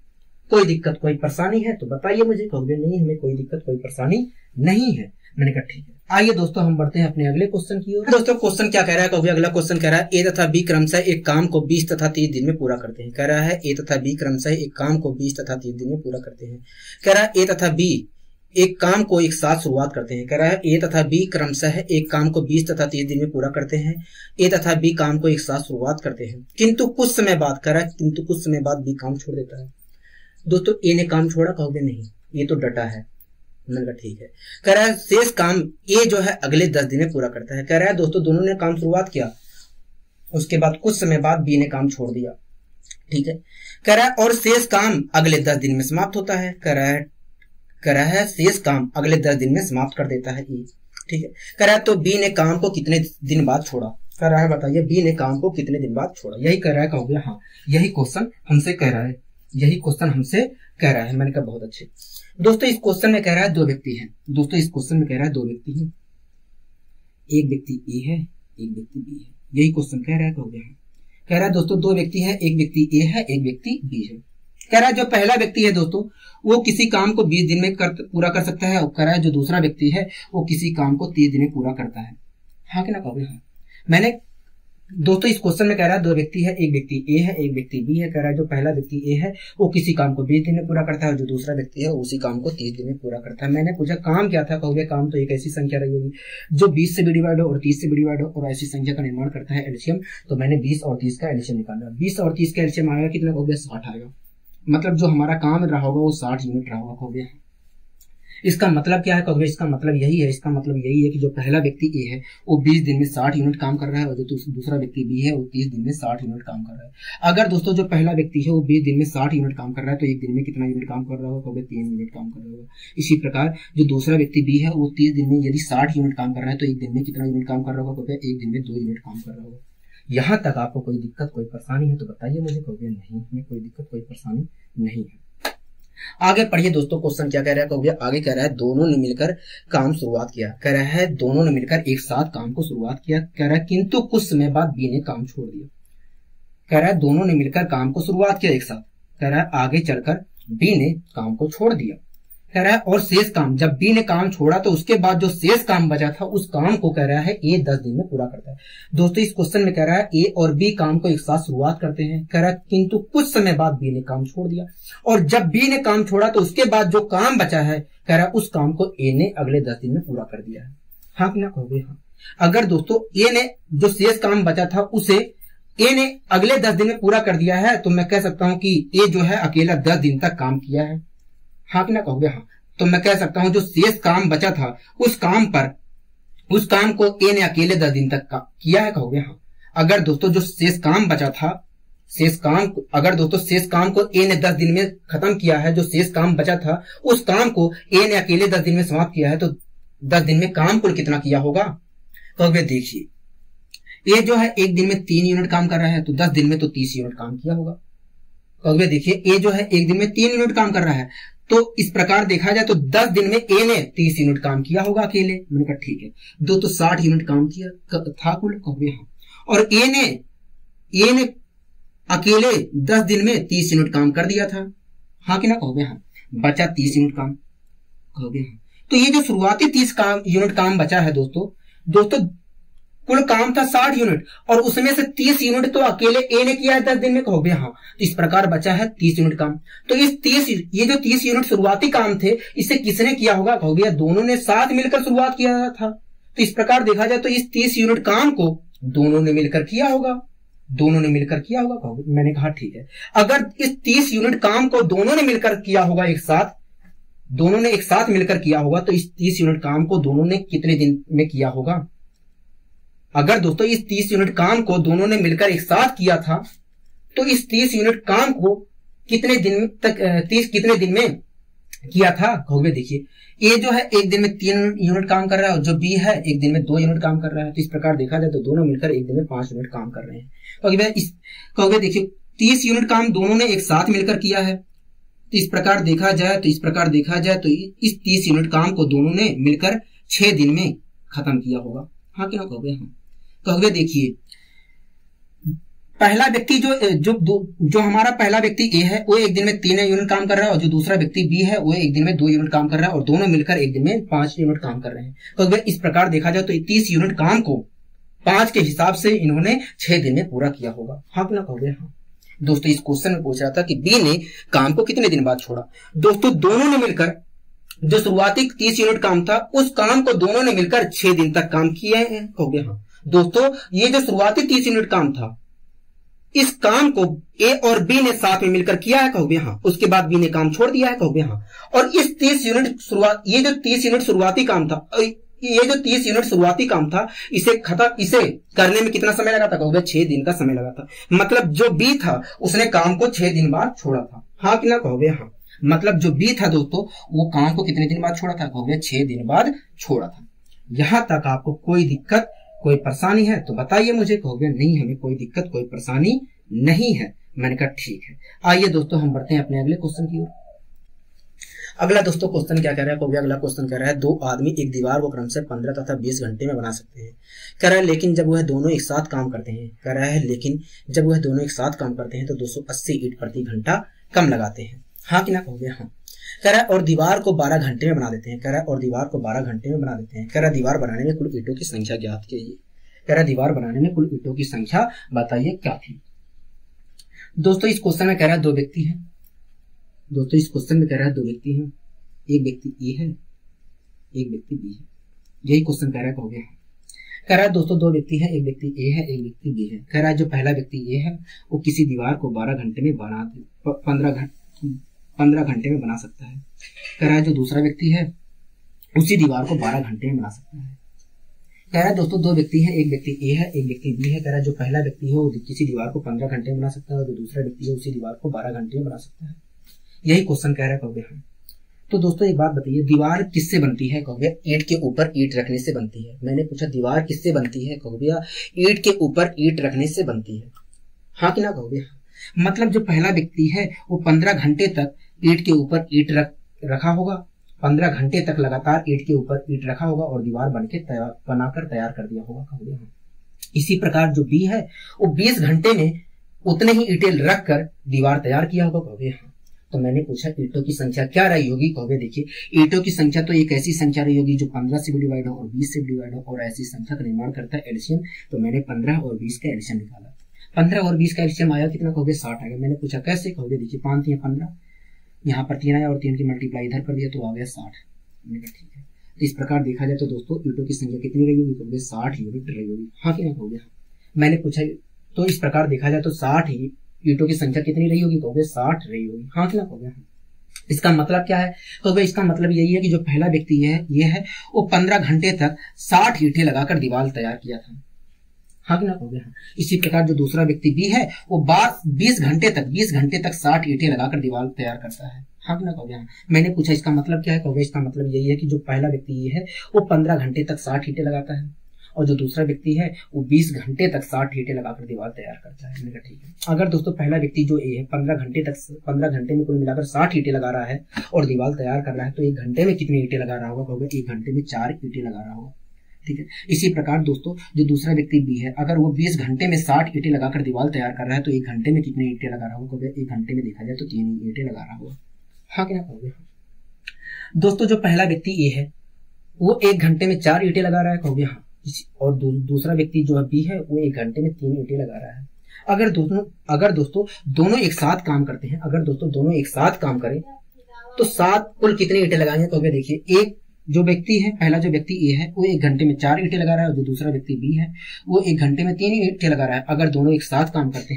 कोई दिक्कत कोई परेशानी है तो बताइए मुझे, कहोगे नहीं हमें कोई दिक्कत कोई परेशानी नहीं है। मैंने कहा ठीक है। आइए दोस्तों हम बढ़ते हैं अपने अगले क्वेश्चन की ओर। दोस्तों क्वेश्चन क्या कह रहा है, कहोगे अगला क्वेश्चन कह रहा है ए तथा बी क्रमशः एक काम को 20 तथा 30 दिन में पूरा करते हैं। कह रहा है ए तथा बी क्रमशः एक काम को 20 तथा 30 दिन में पूरा करते हैं। कह रहा है ए तथा बी एक काम को एक साथ शुरुआत करते हैं। कह रहा है ए तथा बी क्रमशः एक काम को 20 तथा 30 दिन में पूरा करते हैं। ए तथा बी काम को एक साथ शुरुआत करते हैं किंतु कुछ समय बाद, कह रहा है किंतु कुछ समय बाद बी काम छोड़ देता है। दोस्तों ए ने काम छोड़ा, कहोगे नहीं ये तो डटा है। मैंने कहा ठीक है। कह रहा है शेष काम ए जो है अगले 10 दिन में पूरा करता है। कह रहा है दोस्तों दोनों ने काम शुरुआत किया, उसके बाद कुछ समय बाद बी ने काम छोड़ दिया, ठीक है। कह रहा है और शेष काम अगले 10 दिन में समाप्त होता है। कह रहा है शेष काम अगले 10 दिन में समाप्त कर देता है ए, ठीक है। कह रहा है तो बी ने काम को कितने दिन बाद छोड़ा, कह रहा है बताइए बी ने काम को कितने दिन बाद छोड़ा। यही कह रहा है, कहोगे हाँ यही क्वेश्चन हमसे कह रहा है, यही क्वेश्चन हमसे कह रहा है। मैंने कहा बहुत अच्छे। दोस्तों इस क्वेश्चन में कह रहा है 2 व्यक्ति हैं। दोस्तों इस क्वेश्चन में कह रहा है 2 व्यक्ति हैं, एक व्यक्ति ए है एक व्यक्ति बी है। यही क्वेश्चन कह रहा है, कहोगे हाँ। कह रहा है दोस्तों 2 व्यक्ति हैं, एक व्यक्ति ए है एक व्यक्ति बी है। कह रहा है जो पहला व्यक्ति है दोस्तों वो किसी काम को 20 दिन में पूरा कर सकता है और कह रहा है जो दूसरा व्यक्ति है वो किसी काम को 30 दिन में पूरा करता है। हाँ कि ना कहोगे हाँ। मैंने दोस्तों इस क्वेश्चन में कह रहा है 2 व्यक्ति है, एक व्यक्ति ए है एक व्यक्ति बी है। कह रहा है जो पहला व्यक्ति ए है वो किसी काम को 20 दिन में पूरा करता है और जो दूसरा व्यक्ति है उसी काम को 30 दिन में पूरा करता है। मैंने पूछा काम क्या था, कहोगे काम तो एक ऐसी संख्या रही होगी जो 20 से भी डिवाइड हो और 30 से भी डिवाइड हो और ऐसी संख्या का निर्माण करता है एलसीएम। तो मैंने 20 और 30 का एलसीएम निकाला। 20 और 30 का एलसीएम आएगा कितना, कहोगे 60 आएगा। मतलब जो हमारा काम रहा होगा वो 60 यूनिट रहा होगा, कहोगे इसका मतलब क्या है कहोगे? इसका मतलब यही है कि जो पहला व्यक्ति ए है वो 20 दिन में 60 यूनिट काम कर रहा है और जो दूसरा व्यक्ति बी है वो 30 दिन में 60 यूनिट काम कर रहा है। अगर दोस्तों जो पहला व्यक्ति है वो 20 दिन में 60 यूनिट काम कर रहा है तो एक दिन में कितना यूनिट काम कर रहा होगा? कहोगे 3 यूनिट काम कर रहा होगा। इसी प्रकार जो दूसरा व्यक्ति बी है वो 30 दिन में यदि 60 यूनिट काम कर रहा है तो एक दिन में कितना यूनिट काम कर रहा होगा? कहोगे एक दिन में 2 यूनिट काम कर रहा होगा। यहाँ तक आपको कोई दिक्कत कोई परेशानी है तो बताइए मुझे। कहोगे नहीं, हमें कोई दिक्कत कोई परेशानी नहीं है। आगे पढ़िए दोस्तों, क्वेश्चन क्या कह रहा है? कहोगे आगे कह रहा है दोनों ने मिलकर काम शुरुआत किया। कह रहा है दोनों ने मिलकर एक साथ काम को शुरुआत किया। कह रहा है किंतु कुछ समय बाद बी ने काम छोड़ दिया। कह रहा है दोनों ने मिलकर काम को शुरुआत किया एक साथ। कह रहा है आगे चलकर बी ने काम को छोड़ दिया। कह रहा है और शेष काम, जब बी ने काम छोड़ा तो उसके बाद जो शेष काम बचा था उस काम को कह रहा है ए 10 दिन में पूरा करता है। दोस्तों इस क्वेश्चन में कह रहा है ए और बी काम को एक साथ शुरुआत करते हैं। कह रहा है किंतु कुछ समय बाद बी ने काम छोड़ दिया और जब बी ने काम छोड़ा तो उसके बाद जो काम बचा है कह रहा है उस काम को ए ने अगले 10 दिन में पूरा कर दिया है। हाँ कि ना कहोगे? हाँ। अगर दोस्तों ए ने जो शेष काम बचा था उसे ए ने अगले 10 दिन में पूरा कर दिया है तो मैं कह सकता हूं कि ए जो है अकेला 10 दिन तक काम किया है। हाँ कि ना कहोगे? हाँ। तो मैं कह सकता हूं जो शेष काम बचा था उस काम को ए ने अकेले 10 दिन तक किया है। कहोगे? हाँ। अगर दोस्तों जो शेष काम बचा था, अगर दोस्तों शेष काम को ए ने 10 दिन में खत्म किया है, जो शेष काम बचा था उस काम को ए ने अकेले 10 दिन में समाप्त किया है तो 10 दिन में काम कुल कितना किया होगा? कहोगे देखिए ए जो है एक दिन में 3 यूनिट काम कर रहा है तो 10 दिन में तो 30 यूनिट काम किया होगा। कहोगे देखिए ए जो है एक दिन में 3 यूनिट काम कर रहा है तो इस प्रकार देखा जाए तो 10 दिन में ए ने 30 यूनिट काम किया होगा अकेले। मैंने कहा ठीक है, दो तो 60 यूनिट काम किया था कुल। कहोगे हाँ। और ए ने अकेले 10 दिन में 30 यूनिट काम कर दिया था। हाँ कि ना कहोगे? हाँ। बचा 30 यूनिट काम। कहोगे हाँ। तो ये जो शुरुआती 30 यूनिट काम बचा है दोस्तों कुल काम था 60 यूनिट और उसमें से 30 यूनिट तो अकेले ए ने किया है 10 दिन में। कहोगे हाँ। तो इस प्रकार बचा है 30 यूनिट काम। तो ये जो 30 यूनिट शुरुआती काम थे इसे किसने किया होगा? कहोगे दोनों ने साथ मिलकर शुरुआत किया था। तो इस प्रकार देखा जाए तो इस 30 यूनिट काम को दोनों ने मिलकर किया होगा। कहोगे मैंने कहा ठीक है। अगर इस 30 यूनिट काम को दोनों ने मिलकर किया होगा एक साथ मिलकर किया होगा तो इस 30 यूनिट काम को दोनों ने कितने दिन में किया होगा? अगर दोस्तों इस 30 यूनिट काम को दोनों ने मिलकर एक साथ किया था तो इस 30 यूनिट काम को कितने दिन में किया था? कहोगे देखिए ए जो है एक दिन में 3 यूनिट काम कर रहा है और जो बी है एक दिन में 2 यूनिट काम कर रहा है। तो इस प्रकार देखा जाए तो दोनों मिलकर एक दिन में 5 यूनिट काम कर रहे हैं। कहोगे देखिए 30 यूनिट काम दोनों ने एक साथ मिलकर किया है। तो इस प्रकार देखा जाए तो इस 30 यूनिट काम को दोनों ने मिलकर 6 दिन में खत्म किया होगा। हाँ कि ना कहोगे? हाँ। कहोगे देखिए पहला व्यक्ति जो हमारा पहला व्यक्ति ए है वो एक दिन में 3 यूनिट काम कर रहा है और जो दूसरा व्यक्ति बी है वो एक दिन में 2 यूनिट काम कर रहा है और दोनों मिलकर एक दिन में 5 यूनिट काम कर रहे हैं। कहोगे इस प्रकार देखा जाए तो 30 यूनिट काम को 5 के हिसाब से इन्होंने 6 दिन में पूरा किया होगा। हाँ कि ना कहोगे? हाँ। दोस्तों इस क्वेश्चन में पूछ रहा था कि बी ने काम को कितने दिन बाद छोड़ा। दोस्तों दोनों ने मिलकर जो शुरुआती 30 यूनिट काम था उस काम को दोनों ने मिलकर 6 दिन तक काम किए हैं। कहोगे हाँ। दोस्तों ये जो शुरुआती 30 यूनिट काम था इस काम को ए और बी ने साथ में मिलकर किया है। कहोगे हाँ। उसके बाद बी ने काम छोड़ दिया है। कहोगे हाँ। और इस 30 यूनिट शुरुआती काम था इसे करने में कितना समय लगा था? कहोगे 6 दिन का समय लगा था। मतलब जो बी था उसने काम को 6 दिन बाद छोड़ा था। हाँ कि ना कहोगे? हाँ। मतलब जो बी था दोस्तों वो काम को कितने दिन बाद छोड़ा था? कहोगे 6 दिन बाद छोड़ा था। यहां तक आपको कोई दिक्कत कोई परेशानी है तो बताइए मुझे। कहोगे नहीं, हमें कोई दिक्कत कोई परेशानी नहीं है। मैंने कहा ठीक है। आइए दोस्तों हम बढ़ते हैं अपने अगले क्वेश्चन की ओर। अगला दोस्तों क्वेश्चन क्या कह रहा है? कहोगे अगला क्वेश्चन कह रहा है 2 आदमी एक दीवार को क्रम से 15 तथा 20 घंटे में बना सकते हैं। कह रहा है लेकिन जब वह दोनों एक साथ काम करते हैं तो 280 ईंट प्रति घंटा कम लगाते हैं। हाँ कि ना कहोगे? हाँ। कह रहा है और दीवार को 12 घंटे में बना देते हैं। कह रहा है दीवार बनाने में कुल ईंटों की संख्या ज्ञात कीजिए। बताइए क्या थी? दोस्तों इस क्वेश्चन में कह रहा है 2 व्यक्ति हैं। एक व्यक्ति ए है, एक व्यक्ति बी है। यही क्वेश्चन कह रहा है। कहोगे हाँ। कह रहा है दोस्तों 2 व्यक्ति हैं, एक व्यक्ति ए है, एक व्यक्ति बी है। कह रहा है जो पहला व्यक्ति ए है वो किसी दीवार को 15 घंटे में बना सकता है। कह रहा है जो दूसरा व्यक्ति है उसी दीवार को 12 घंटे में बना सकता है। कह रहा है दोस्तों दो व्यक्ति हैं, एक व्यक्ति ए है, एक व्यक्ति बी है। कह रहा है जो पहला व्यक्ति है वो किसी दीवार को 15 घंटे में बना सकता है और जो दूसरा व्यक्ति है उसी दीवार को 12 घंटे में बना सकता है। यही क्वेश्चन कह रहा है कहोगे हम। तो दोस्तों एक बात बताइए, दीवार किससे बनती है? कहोगे ईंट के ऊपर ईंट रखने से बनती है। मैंने पूछा दीवार किससे बनती है? कहोगे ईंट के ऊपर ईंट रखने से बनती है। हाँ कि ना कहोगे? मतलब जो पहला व्यक्ति है वो 15 घंटे तक ईंट के ऊपर ईंट रखा होगा, 15 घंटे तक लगातार ईंट के ऊपर ईंट रखा होगा और दीवार बनाकर तैयार कर दिया होगा। कहोगे हाँ। इसी प्रकार जो बी है वो 20 घंटे में उतने ही ईंटें रखकर दीवार तैयार किया होगा। कहोगे हाँ। तो मैंने पूछा ईंटों की संख्या क्या रही होगी? कहोगे देखिए ईंटों की संख्या तो एक ऐसी संख्या रही होगी जो 15 से भी डिवाइड हो और 20 से भी डिवाइड हो और ऐसी संख्या का निर्माण करता है एलसीएम। तो मैंने 15 और 20 का एलसीएम निकाला। 15 और 20 का एलसीएम आया कितना? कहोगे 60 आ गया। मैंने पूछा कैसे? कहोगे देखिए 5 3 15, यहाँ पर 3 आया और 3 की मल्टीप्लाई इधर कर दिया तो आ गया 60। मैंने कहा ठीक है। तो इस प्रकार देखा जाए तो दोस्तों ईंटों की संख्या कितनी रही होगी? कहोगे 60 यूनिट रही होगी। हाँ कि ना कहोगे? मैंने पूछा तो इस प्रकार देखा जाए तो 60 ईंटों की संख्या कितनी रही होगी? कहोगे 60 रही होगी। हाँ कि ना कहोगे? इसका मतलब क्या है? कहोगे इसका मतलब यही है कि जो पहला व्यक्ति है ये है वो 15 घंटे तक 60 ईंटें लगाकर दीवार तैयार किया था। हाँ कि ना कहोगे? हाँ। इसी प्रकार जो दूसरा व्यक्ति बी है वो 20 घंटे तक 60 ईंटें लगाकर दीवार तैयार करता है। हाँ कि ना कहोगे? हाँ। मैंने पूछा इसका मतलब क्या है? कहोगे इसका मतलब यही है कि जो पहला व्यक्ति ये है वो 15 घंटे तक 60 ईंटें लगाता है और जो दूसरा व्यक्ति है वो 20 घंटे तक 60 ईंटें लगाकर दीवार तैयार करता है। मैंने कहा ठीक है। अगर दोस्तों पहला व्यक्ति जो ए है 15 घंटे में कुल मिलाकर 60 ईंटें लगा रहा है और दीवार तैयार कर रहा है तो 1 घंटे में कितनी ईंटें लगा रहा होगा? कहोगे 1 घंटे में 4 ईंटें लगा रहा होगा। ठीक है। इसी प्रकार दोस्तों जो दूसरा व्यक्ति बी है अगर वो 20 घंटे में 60 ईंटें लगाकर दीवार तैयार कर रहा है तो 1 घंटे में कितनी ईंटें लगा रहा होगा? 1 घंटे में देखा जाए तो 3 ईंटें लगा रहा होगा। हाँ कि ना कहोगे? दोस्तों जो पहला व्यक्ति ए है वो 1 घंटे में 4 ईंटें लगा रहा है। कहोगे हाँ। और दूसरा व्यक्ति जो बी है वो 1 घंटे में 3 ईंटें लगा रहा है। अगर दोस्तों दोनों एक साथ काम करते हैं, अगर दोस्तों दोनों एक साथ काम करें तो साथ कुल कितनी ईंटें लगाएंगे? कहोगे देखिए एक जो व्यक्ति है पहला जो व्यक्ति ए है वो 1 घंटे में 4 ईंटें लगा रहा है और जो दूसरा व्यक्ति बी है वो 1 घंटे में 3 ईंटें लगा रहा है। अगर दोनों एक साथ काम करते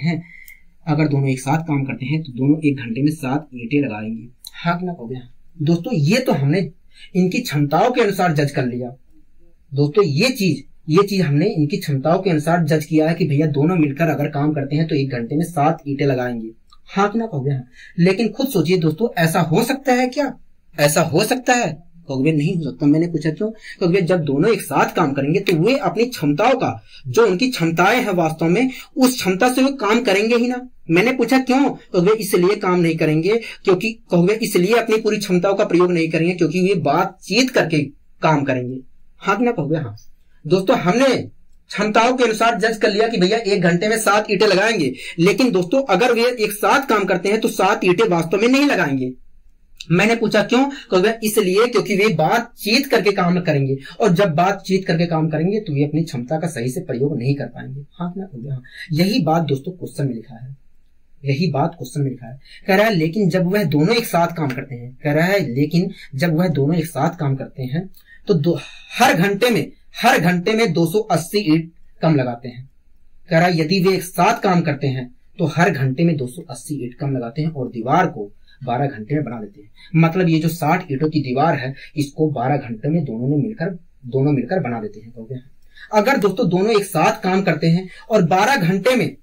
हैं तो दोनों 1 घंटे में 7 ईंटें लगाएंगे। हाँ कि ना कहोगे? दोस्तों ये तो हमने इनकी क्षमताओं के अनुसार जज कर लिया। दोस्तों ये चीज हमने इनकी क्षमताओं के अनुसार जज किया है कि भैया दोनों मिलकर अगर काम करते हैं तो 1 घंटे में 7 ईंटें लगाएंगे। हाँ कि ना कहोगे? हाँ। लेकिन खुद सोचिए दोस्तों ऐसा हो सकता है क्या? ऐसा हो सकता है? कहोगे नहीं हो सकता। मैंने पूछा क्यों? क्योंकि जब दोनों एक साथ काम करेंगे तो वे अपनी क्षमताओं का जो उनकी क्षमताएं हैं वास्तव में उस क्षमता से वो काम करेंगे ही ना। मैंने पूछा क्यों? कहोगे इसलिए काम नहीं करेंगे क्योंकि कहोगे इसलिए अपनी पूरी क्षमताओं का प्रयोग नहीं करेंगे क्योंकि वे बातचीत करके काम करेंगे। हाँ कि ना कहोगे? हाँ। दोस्तों हमने क्षमताओं के अनुसार जज कर लिया कि भैया 1 घंटे में 7 ईंटें लगाएंगे, लेकिन दोस्तों अगर वे एक साथ काम करते हैं तो 7 ईंटें वास्तव में नहीं लगाएंगे। मैंने पूछा क्यों? कहोगे इसलिए क्योंकि वे बातचीत करके काम करेंगे और जब बातचीत करके काम करेंगे तो वे अपनी क्षमता का सही से प्रयोग नहीं कर पाएंगे। हाँ कि ना कहोगे? हाँ। यही बात दोस्तों क्वेश्चन में लिखा है। कह रहा है लेकिन जब वह दोनों एक साथ काम करते हैं तो हर घंटे में 280 ईंट कम लगाते हैं। कह रहा है यदि वे एक साथ काम करते हैं तो हर घंटे में 280 ईंट कम लगाते हैं और दीवार को 12 घंटे में बना देते हैं। मतलब ये जो 60 ईंटों की दीवार है इसको 12 घंटे में दोनों मिलकर बना देते हैं। कहोगे अगर दोस्तों दोनों एक साथ काम करते हैं और 12 घंटे में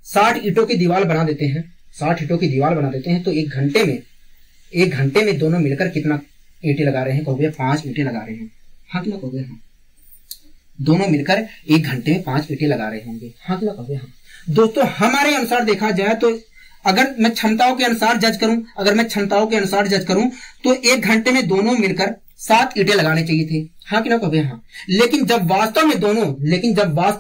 60 ईंटों की दीवार बना देते हैं तो 1 घंटे में दोनों मिलकर कितना ईंटें लगा रहे हैं? कहोगे 5 ईंटें लगा रहे हैं। हाँ कि ना कहोगे? हाँ। दोनों मिलकर 1 घंटे में 5 ईंटें लगा रहे होंगे। हाँ कि ना कहोगे? हाँ। दोस्तों हमारे अनुसार देखा जाए तो अगर मैं क्षमताओं के अनुसार जज करूं तो 1 घंटे में दोनों मिलकर 7 ईंटें लगाने चाहिए थे। हाँ कि ना कहोगे? हाँ। लेकिन जब वास्तव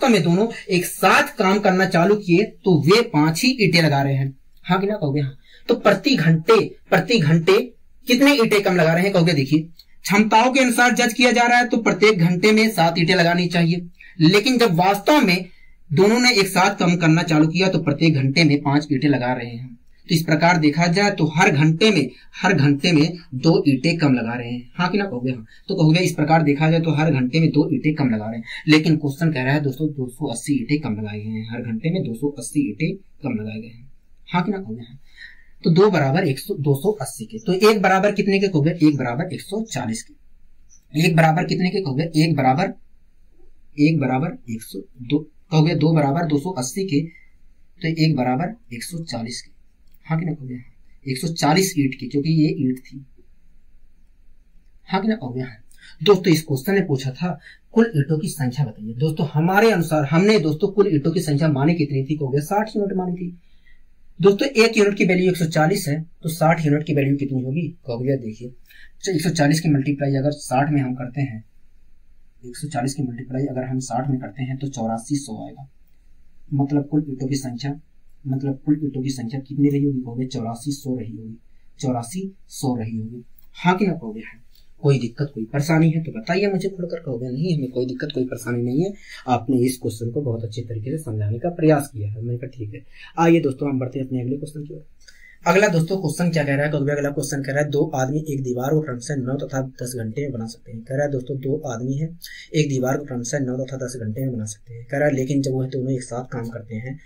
में दोनों एक साथ काम करना चालू किए तो वे 5 ही ईंटें लगा रहे हैं। हाँ कि ना कहोगे? हाँ। तो प्रति घंटे कितने ईंटें कम लगा रहे हैं? कहोगे देखिए क्षमताओं के अनुसार जज किया जा रहा है तो प्रत्येक घंटे में 7 ईंटें लगानी चाहिए, लेकिन जब वास्तव में दोनों ने एक साथ काम करना चालू किया तो प्रत्येक घंटे में 5 ईंटें लगा रहे हैं। तो इस प्रकार देखा जाए तो हर घंटे में 2 ईंटें कम लगा रहे हैं। हाँ कि ना कहोगे? हाँ। तो कहोगे इस प्रकार देखा जाए तो हर घंटे में 2 ईंटें कम लगा रहे हैं, लेकिन क्वेश्चन कह रहा है दोस्तों 280 ईंटें कम लगाई गई हैं। हर घंटे में 280 ईंटें कम लगाए गए हैं। हाँ कि ना कहोगे? हाँ। तो 2 बराबर 280 के, तो 1 बराबर कितने के? कहोगे 1 बराबर 140 के। एक बराबर कितने के कहोगे, एक बराबर 102 कहोगे, 2 बराबर 280 के, तो एक बराबर 140 के, हाँ कि ना कहोगे, 140 ईंट की, क्योंकि ये ईंट थी, हाँ कि ना कहोगे। दोस्तों इस क्वेश्चन ने पूछा था कुल ईंटों की संख्या बताइए। दोस्तों हमारे अनुसार हमने दोस्तों कुल ईंटों की संख्या मानी कितनी थी, कहोगे 60 यूनिट मानी थी। दोस्तों एक यूनिट की वैल्यू 140 है, तो 60 यूनिट की वैल्यू कितनी होगी, कहोगे देखिए 140 की मल्टीप्लाई अगर 60 में हम करते हैं, 140 की मल्टीप्लाई अगर हम 60 में करते हैं तो 8400 आएगा। मतलब कुल ईंटों की संख्या, मतलब कुल ईंटों की संख्या कितनी रही होगी, कहोगे 8400 रही होगी, 8400 रही होगी, हाँ कि ना कहोगे। कोई दिक्कत कोई परेशानी है तो बताइए मुझे खुलकर, कहोगे नहीं हमें कोई दिक्कत कोई परेशानी नहीं है, आपने इस क्वेश्चन को बहुत अच्छे तरीके से समझाने का प्रयास किया है। मैंने कहा ठीक है। आइए दोस्तों हम बढ़ते हैं अपने अगले क्वेश्चन की ओर। अगला दोस्तों क्वेश्चन क्या कह रहा है, कहोगे अगला क्वेश्चन कह रहा है 2 आदमी एक दीवार को क्रमशः 9 तथा 10 घंटे में बना सकते हैं। कह रहा है दोस्तों 2 आदमी है एक दीवार को क्रमशः 9 तथा 10 घंटे में बना सकते हैं। कह रहा है लेकिन जब वह दोनों एक साथ काम करते हैं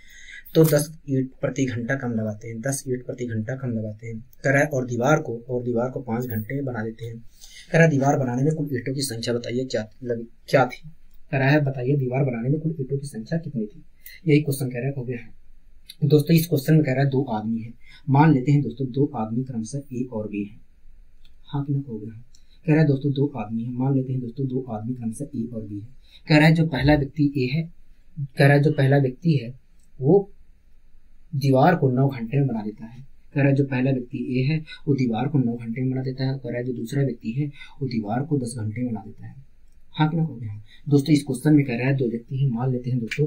तो 10 ईंट प्रति घंटा कम लगाते हैं, 10 ईंट प्रति घंटा कम लगाते हैं। कह रहा है और दीवार को 5 घंटे में बना देते हैं। कह रहा है दीवार बनाने में कुल ईंटों की संख्या बताइए क्या थी। कह रहा है बताइए दीवार बनाने में कुल ईंटों की संख्या कितनी थी, यही क्वेश्चन कह रहा है, कहोगे हाँ। दोस्तों इस क्वेश्चन में कह रहा है 2 आदमी है, मान लेते हैं दोस्तों 2 आदमी क्रमशः ए और बी है, हाँ कि ना कहोगे हाँ। कह रहा है दोस्तों 2 आदमी है, मान लेते हैं दोस्तों 2 आदमी क्रमशः ए और बी है। कह रहा है जो पहला व्यक्ति ए है, कह रहा है जो पहला व्यक्ति है वो दीवार को 9 घंटे में बना देता है। कह रहा है जो पहला व्यक्ति ए है वो दीवार को 9 घंटे में बना देता है। कह रहा है जो दूसरा व्यक्ति है वो दीवार को 10 घंटे में बना देता है, हाँ कि ना कहोगे हाँ। दोस्तों इस क्वेश्चन में कह रहा है 2 व्यक्ति है, मान लेते हैं दोस्तों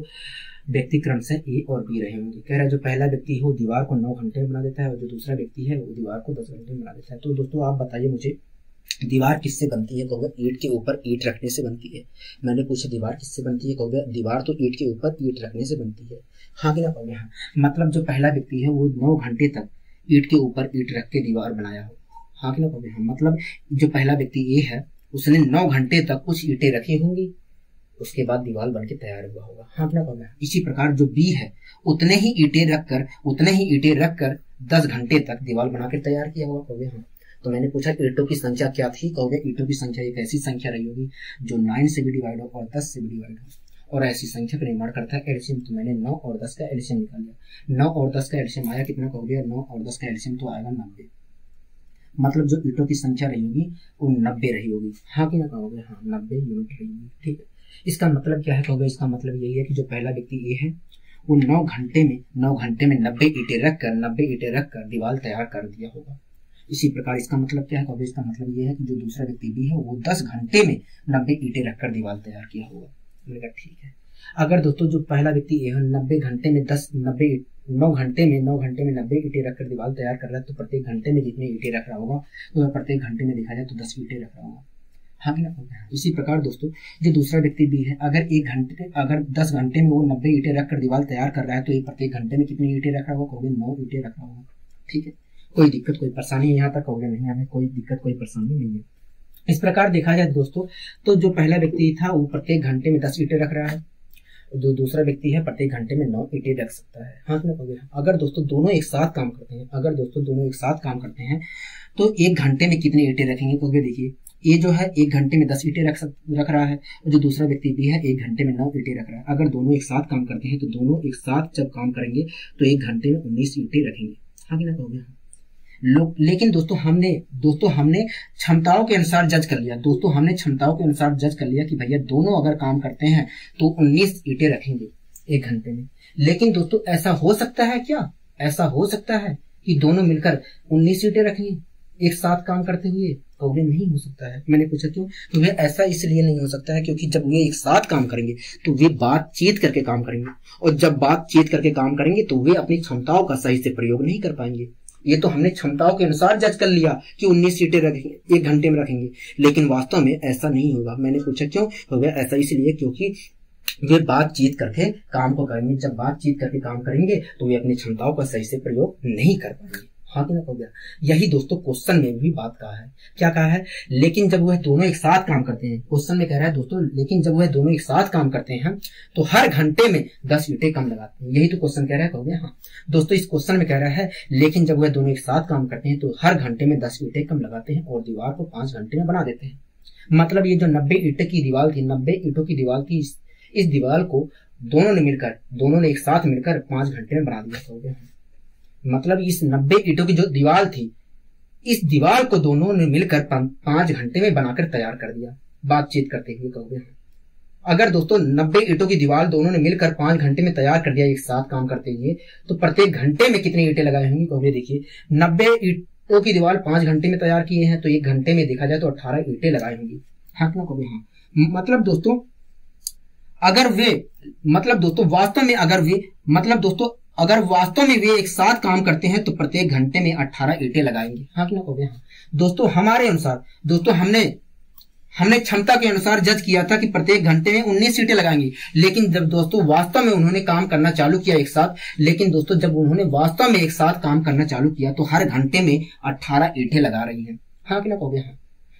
व्यक्ति क्रमशः ए और बी रहे होंगे। कह रहा है जो पहला व्यक्ति है वो दीवार को 9 घंटे में बना देता है और जो दूसरा व्यक्ति है वो दीवार को 10 घंटे में बना देता है। तो दोस्तों आप बताइए मुझे दीवार किससे बनती है, कहोगे ईंट के ऊपर ईंट रखने से बनती है। मैंने पूछा दीवार किससे बनती है, कहोगे दीवार तो ईंट के ऊपर ईंट रखने से बनती है, हाँ कि ना कहोगे हाँ। मतलब जो पहला व्यक्ति है वो 9 घंटे तक ईंट के ऊपर ईंट रख के दीवार बनाया हो, हाँ कि ना कहोगे हाँ। मतलब जो पहला व्यक्ति ए है उसने 9 घंटे तक कुछ ईंटें रखी होंगी, उसके बाद दीवार बन के तैयार हुआ होगा, हाँ कि ना कहोगे। इसी प्रकार जो बी है उतने ही ईंटें रखकर 10 घंटे तक दीवार बना के तैयार किया होगा, कहोगे हाँ। तो मैंने पूछा ईंटों की संख्या क्या थी, कहोगे ईंटों की संख्या एक ऐसी संख्या रही होगी जो 9 से भी डिवाइड हो और 10 से भी डिवाइड हो और ऐसी संख्या का निर्माण करता है एलसीएम। तो मैंने 9 और 10 का एलसीएम निकाल लिया। 9 और 10 का एलसीएम आया कितना, कहोगे 9 और 10 का एलसीएम तो आएगा 90। मतलब जो ईंटों की संख्या रही होगी वो 90 रही होगी, हाँ कि ना कहोगे हाँ, 90 यूनिट रही होगी, ठीक है। इसका मतलब क्या है, कहोगे इसका मतलब यही है कि जो पहला व्यक्ति ये है वो 9 घंटे में 90 ईंटें रखकर दीवार तैयार कर दिया होगा। इसी प्रकार इसका मतलब क्या है, कहोगे इसका मतलब ये है कि जो दूसरा व्यक्ति भी है वो 10 घंटे में 90 ईंटें रखकर दीवार तैयार किया होगा। मैंने कहा ठीक है। अगर दोस्तों जो पहला व्यक्ति ये है 9 घंटे में 90 ईंटें रखकर दीवार तैयार कर रहा है तो प्रत्येक घंटे में जितने ईंटें रख रहा होगा तो प्रत्येक घंटे में देखा जाए तो 10 ईंटें रख रहा होगा, हाँ कि ना। इसी प्रकार दोस्तों जो दूसरा व्यक्ति भी है अगर 10 घंटे में वो 90 ईंटें रखकर दीवार तैयार कर रहा है तो ये प्रत्येक घंटे में कितनी ईंटें रख रहा होगा, कहोगे 9 ईंटें रख रहा होगा, ठीक है। कोई दिक्कत कोई परेशानी यहाँ तक, कहोगे नहीं हमें कोई दिक्कत कोई परेशानी नहीं है। इस प्रकार देखा जाए दोस्तों तो जो पहला व्यक्ति था वो प्रत्येक घंटे में 10 ईंटें रख रहा है, जो दूसरा व्यक्ति है प्रत्येक घंटे में 9 ईंटें रख सकता है, हाँ कि ना कहोगे। अगर दोस्तों दोनों एक साथ काम करते हैं तो एक घंटे में कितनी ईंटें रखेंगे, कहोगे देखिए ये जो है 1 घंटे में 10 ईंटें रख रहा है और जो दूसरा व्यक्ति भी है 1 घंटे में 9 ईंटें रख रहा है। अगर दोनों एक साथ काम करते हैं तो दोनों एक साथ जब काम करेंगे तो 1 घंटे में 19 ईंटें रखेंगे, हाँ कि ना कहोगे हाँ। लेकिन दोस्तों हमने क्षमताओं के अनुसार जज कर लिया कि भैया दोनों अगर काम करते हैं तो 19 ईंटें रखेंगे 1 घंटे में। लेकिन दोस्तों ऐसा हो सकता है क्या, ऐसा हो सकता है कि दोनों मिलकर 19 ईंटें रखेंगे एक साथ काम करते हुए, कहोगे नहीं हो सकता है। मैंने पूछा क्यों, तो वे ऐसा इसलिए नहीं हो सकता है क्योंकि जब वे एक साथ काम करेंगे तो वे बातचीत करके काम करेंगे और जब बातचीत करके काम करेंगे तो वे अपनी क्षमताओं का सही से प्रयोग नहीं कर पाएंगे। ये तो हमने क्षमताओं के अनुसार जज कर लिया कि 19 सीटें रखेंगे 1 घंटे में रखेंगे, लेकिन वास्तव में ऐसा नहीं होगा। मैंने पूछा क्यों, हो गया ऐसा इसलिए क्योंकि वे बातचीत करके काम को करेंगे। जब बातचीत करके काम करेंगे तो वे अपनी क्षमताओं का सही से प्रयोग नहीं कर पाएंगे, हाँ कि ना हो गया। यही दोस्तों क्वेश्चन में भी बात कहा है, क्या कहा है, लेकिन जब वह दोनों एक साथ काम करते हैं, क्वेश्चन में कह रहा है दोस्तों लेकिन जब वह दोनों एक साथ काम करते हैं तो हर घंटे में 10 ईंटें कम लगाते हैं। यही तो क्वेश्चन कह रहा है, कहोगे हाँ दोस्तों। इस क्वेश्चन में कह रहा है लेकिन जब वह दोनों एक साथ काम करते हैं तो हर घंटे में 10 ईंटें कम लगाते हैं और दीवार को 5 घंटे में बना देते हैं। मतलब ये जो 90 ईंट की दीवार थी, 90 ईंटों की दीवार थी, इस दीवार को दोनों ने एक साथ मिलकर 5 घंटे में बना दिया। कहोगे मतलब इस 90 ईंटों की जो दीवार थी, इस दीवार को दोनों ने मिलकर 5 घंटे में बनाकर तैयार कर दिया, बातचीत करते हुए। कहोगे अगर दोस्तों 90 ईंटों की दीवार दोनों ने मिलकर 5 घंटे में तैयार कर दिया एक साथ काम करते हुए, तो प्रत्येक घंटे में कितनी ईंटें लगाई होंगी? कहोगे देखिए 90 ईंटों की दीवार 5 घंटे में तैयार किए हैं, तो एक घंटे में देखा जाए तो 18 ईंटें लगाई होंगी। हाँ ना कहोगे हाँ। मतलब दोस्तों अगर वास्तव में वे एक साथ काम करते हैं तो प्रत्येक घंटे में 18 ईंटें लगाएंगे। हाँ कि ना कहोगे हाँ। दोस्तों हमारे अनुसार, दोस्तों हमने क्षमता के अनुसार जज किया था कि प्रत्येक घंटे में 19 ईंटें लगाएंगे, लेकिन जब दोस्तों वास्तव में उन्होंने काम करना चालू किया एक साथ, जब उन्होंने वास्तव में एक साथ काम करना चालू किया तो हर घंटे में 18 ईंटें लगा रही हैं। हाँ कि ना कहोगे हाँ।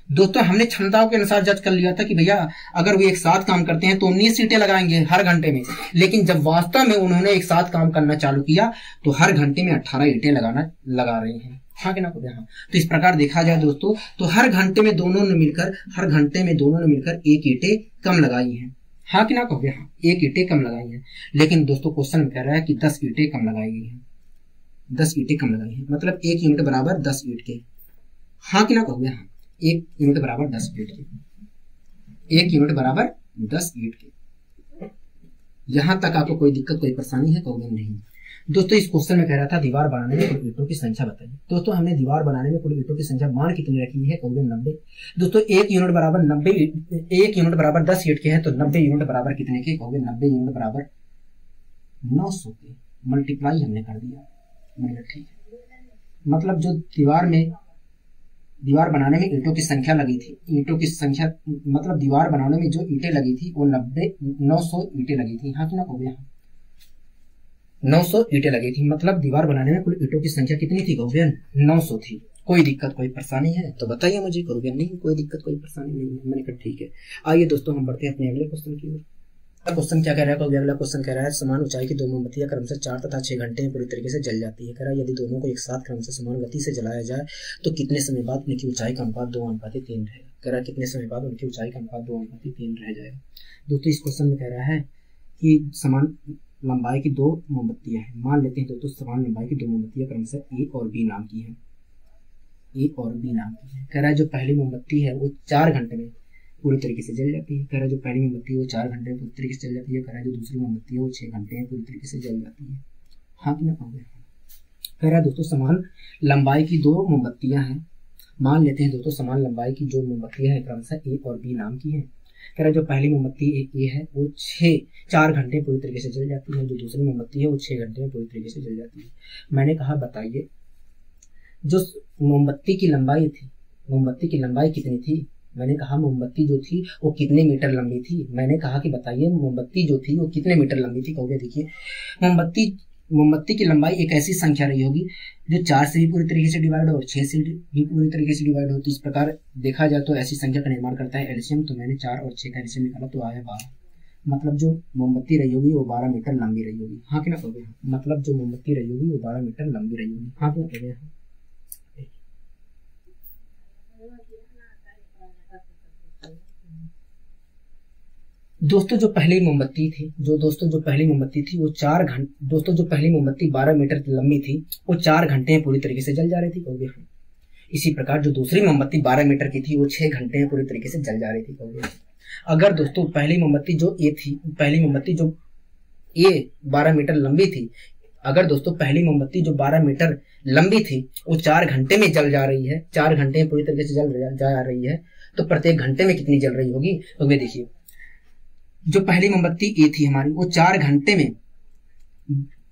दोस्तों हमने क्षमताओं के अनुसार जज कर लिया था कि भैया अगर वो एक साथ काम करते हैं तो 19 ईंटें लगाएंगे हर घंटे में, लेकिन जब वास्तव में उन्होंने एक साथ काम करना चालू किया तो हर घंटे में 18 ईंटें लगा रही हैं। हाँ कि ना कहोगे हाँ। तो इस प्रकार देखा जाए दोस्तों तो हर घंटे में दोनों ने मिलकर एक ईंटें कम लगाई हैं। हाँ कि ना कहोगे हाँ, एक ईंटें कम लगाई हैं। लेकिन दोस्तों क्वेश्चन में कह रहा है कि 10 ईंटें कम लगाई गई हैं, 10 ईंटें कम लगाई हैं, मतलब 1 यूनिट बराबर 10 ईंट के। हाँ कि ना कहोगे हाँ, 1 यूनिट बराबर 10 ईंट के, 1 यूनिट बराबर 10 ईंट के। यहां तक आपको कोई दिक्कत कोई परेशानी है? कहोगे नहीं। दोस्तों इस क्वेश्चन में कह रहा था दीवार बनाने में कुल ईंटों की संख्या बताइए। दोस्तों हमने दीवार बनाने में कुल ईंटों की संख्या मान कितनी रखी है? कहोगे 90। दोस्तों 1 यूनिट बराबर 10 ईंट के है, तो 90 यूनिट बराबर कितने के? कहोगे 90 यूनिट बराबर 900 के। मल्टीप्लाई हमने कर दिया, मैंने ठीक है। मतलब जो दीवार बनाने में ईंटों की संख्या लगी थी, मतलब दीवार बनाने में जो ईंटें लगी थी वो 900 ईंटें लगी थी। हाँ कि ना कहोगे हाँ, 900 ईंटें लगी थी। मतलब दीवार बनाने में कुल ईंटों की संख्या कितनी थी? कहोगे 900 थी। कोई दिक्कत कोई परेशानी है तो बताइए मुझे। कहोगे नहीं, कोई दिक्कत कोई परेशानी नहीं है। मैंने कहा ठीक है। आइए दोस्तों हम बढ़ते हैं अपने अगले क्वेश्चन की ओर। क्वेश्चन क्या कह रहा है? अगला क्वेश्चन कह रहा है समान ऊंचाई की 2 मोमबत्तियां क्रमशः 4 तथा 6 घंटे में पूरी तरीके से जल जाती है। कह रहा है यदि दोनों को एक साथ क्रमशः समान गति से जलाया जाए तो कितने समय बाद उनकी ऊंचाई का अनुपात 2:3 रहेगा। कह रहा है कितने समय बाद उनकी ऊंचाई का अनुपात 2:3 रह जाएगा। दोस्तों इस क्वेश्चन में कह रहा है कि समान लंबाई की 2 मोमबत्तियां हैं। मान लेते हैं दोस्तों समान लंबाई की 2 मोमबत्तियां क्रमशः A और B नाम की है। कह रहा है जो पहली मोमबत्ती है वो 4 घंटे में पूरी तरीके से जल जाती है। कह रहा है जो पहली मोमबत्ती है वो 4 घंटे में पूरी तरीके से जल जाती है। कह रहा है जो दूसरी मोमबत्ती है वो 6 घंटे में पूरी तरीके से जल जाती है। हाँ कि ना कहोगे? कह रहा है दोस्तों समान लंबाई की 2 मोमबत्तियां हैं। मान लेते हैं दोस्तों समान लंबाई की जो मोमबत्तियां हैं क्रमशः A और B नाम की है। कह रहा है जो पहली मोमबत्ती A है वो 4 घंटे पूरी तरीके से जल जाती है, जो दूसरी मोमबत्ती है वो 6 घंटे में पूरी तरीके से जल जाती है। मैंने कहा बताइए जो मोमबत्ती की लंबाई कितनी थी? मैंने कहा मोमबत्ती जो थी वो कितने मीटर लंबी थी? मैंने कहा कि बताइए मोमबत्ती जो थी वो कितने मीटर लंबी थी? कहोगे देखिए मोमबत्ती की लंबाई एक ऐसी संख्या रही होगी जो 4 से भी पूरी तरीके से डिवाइड हो और 6 से भी पूरी तरीके से डिवाइड हो। तो इस प्रकार देखा जाए तो ऐसी संख्या का निर्माण करता है एलसीएम। तो मैंने 4 और 6 का एलसीएम निकाला तो आया 12। मतलब जो मोमबत्ती रही होगी वो 12 मीटर लंबी रही होगी। हाँ कि ना कहोगे? मतलब जो मोमबत्ती रही होगी वो 12 मीटर लंबी रही होगी। हाँ कि ना कहोगे? दोस्तों जो पहली मोमबत्ती थी वो 4 घंटे, दोस्तों जो पहली मोमबत्ती 12 मीटर लंबी थी वो 4 घंटे में पूरी तरीके से जल जा रही थी। कहोगे हाँ। इसी प्रकार जो दूसरी मोमबत्ती 12 मीटर की थी वो 6 घंटे में पूरी तरीके से जल जा रही थी। कहोगे अगर दोस्तों पहली मोमबत्ती जो A 12 मीटर लंबी थी, अगर दोस्तों पहली मोमबत्ती जो 12 मीटर लंबी थी वो 4 घंटे में जल जा रही है, 4 घंटे में पूरी तरीके से जल जा रही है, तो प्रत्येक घंटे में कितनी जल रही होगी? तो वे देखिए जो पहली मोमबत्ती A थी हमारी वो 4 घंटे में,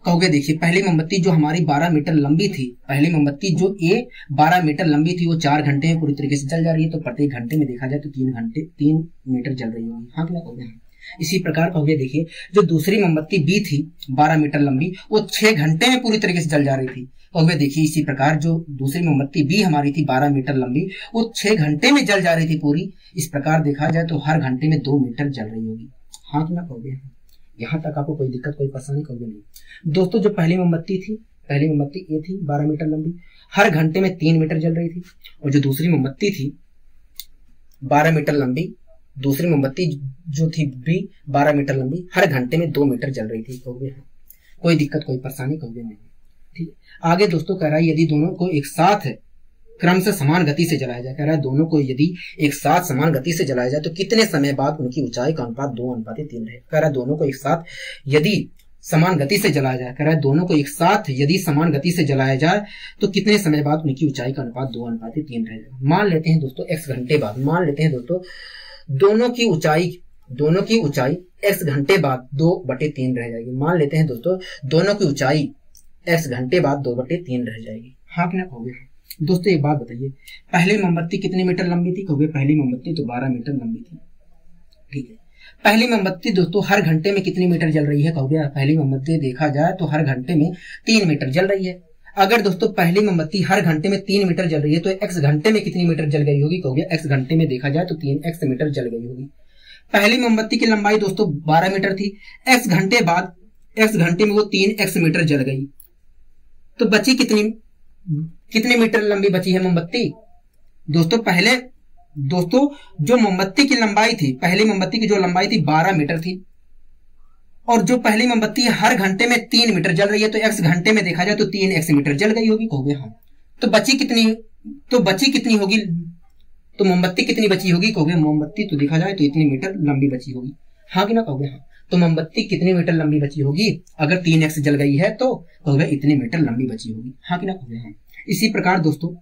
कहोगे देखिए पहली मोमबत्ती जो हमारी 12 मीटर लंबी थी, पहली मोमबत्ती जो A 12 मीटर लंबी थी वो 4 घंटे में पूरी तरीके से जल जा रही है, तो प्रत्येक घंटे में देखा जाए तो 3 मीटर जल रही होगी। हाँ क्या कहोगे? इसी प्रकार कहोगे देखिए जो दूसरी मोमबत्ती B थी 12 मीटर लंबी वो 6 घंटे में पूरी तरीके से जल जा रही थी। कहोगे देखिए इसी प्रकार जो दूसरी मोमबत्ती B हमारी थी 12 मीटर लंबी वो 6 घंटे में जल जा रही थी पूरी। इस प्रकार देखा जाए तो हर घंटे में 2 मीटर जल रही होगी। हाँ ना कहोगे? यहाँ तक आपको कोई दिक्कत कोई परेशानी? कहोगे नहीं। दोस्तों जो पहली मोमबत्ती A थी 12 मीटर लंबी, हर घंटे में 3 मीटर जल रही थी, और जो दूसरी मोमबत्ती थी 12 मीटर लंबी, दूसरी मोमबत्ती जो थी भी 12 मीटर लंबी, हर घंटे में 2 मीटर जल रही थी। कहोगे हाँ, कोई दिक्कत कोई परेशानी कहोगे नहीं। ठीक है, आगे दोस्तों कह रहा है यदि दोनों को एक साथ क्रम से समान गति से जलाया जाए, कह रहा है दोनों को यदि एक साथ समान गति से जलाया जाए तो कितने समय बाद उनकी ऊंचाई का अनुपात 2:3 रहे। कह रहा है दोनों को एक साथ यदि समान गति से जलाया जाए, कह रहा है दोनों को एक साथ यदि समान गति से जलाया जाए तो कितने समय बाद उनकी ऊंचाई का अनुपात 2:3 रहेगा। मान लेते हैं दोस्तों x घंटे बाद, मान लेते हैं दोस्तों दोनों की ऊंचाई x घंटे बाद 2/3 रह जाएगी। मान लेते हैं दोस्तों दोनों की ऊंचाई x घंटे बाद 2/3 रह जाएगी। हाँ कि ना कहोगे? दोस्तों एक बात बताइए, पहली मोमबत्ती कितने मीटर लंबी थी? कहोगे पहली मोमबत्ती तो 12 मीटर लंबी थी। ठीक है, पहली मोमबत्ती दोस्तों हर घंटे में कितनी मीटर जल रही है? कहोगे पहली मोमबत्ती देखा जाए तो हर घंटे में 3 मीटर जल रही है। अगर दोस्तों पहली मोमबत्ती हर घंटे में 3 मीटर जल रही है तो x घंटे में कितनी मीटर जल गई होगी? कहोगे x घंटे में देखा जाए तो 3x मीटर जल गई होगी। पहली मोमबत्ती की लंबाई दोस्तों 12 मीटर थी, x घंटे बाद x घंटे में वो 3x मीटर जल गई, तो बची कितनी मीटर लंबी बची है मोमबत्ती? दोस्तों जो मोमबत्ती की लंबाई थी, पहली मोमबत्ती की जो लंबाई थी 12 मीटर थी, और जो पहली मोमबत्ती हर घंटे में 3 मीटर जल रही है तो x घंटे में देखा जाए तो 3x मीटर जल गई होगी। कहोगे हाँ, तो बची कितनी होगी? तो मोमबत्ती कितनी बची होगी? कहोगे मोमबत्ती तो देखा जाए तो इतनी मीटर लंबी बची होगी। हाँ कि ना कहोगे हाँ, तो मोमबत्ती कितनी मीटर लंबी बची होगी? अगर 3x जल गई है तो कहोगे इतनी मीटर लंबी बची होगी। हाँ कि ना कहोगे हाँ। इसी प्रकार दोस्तों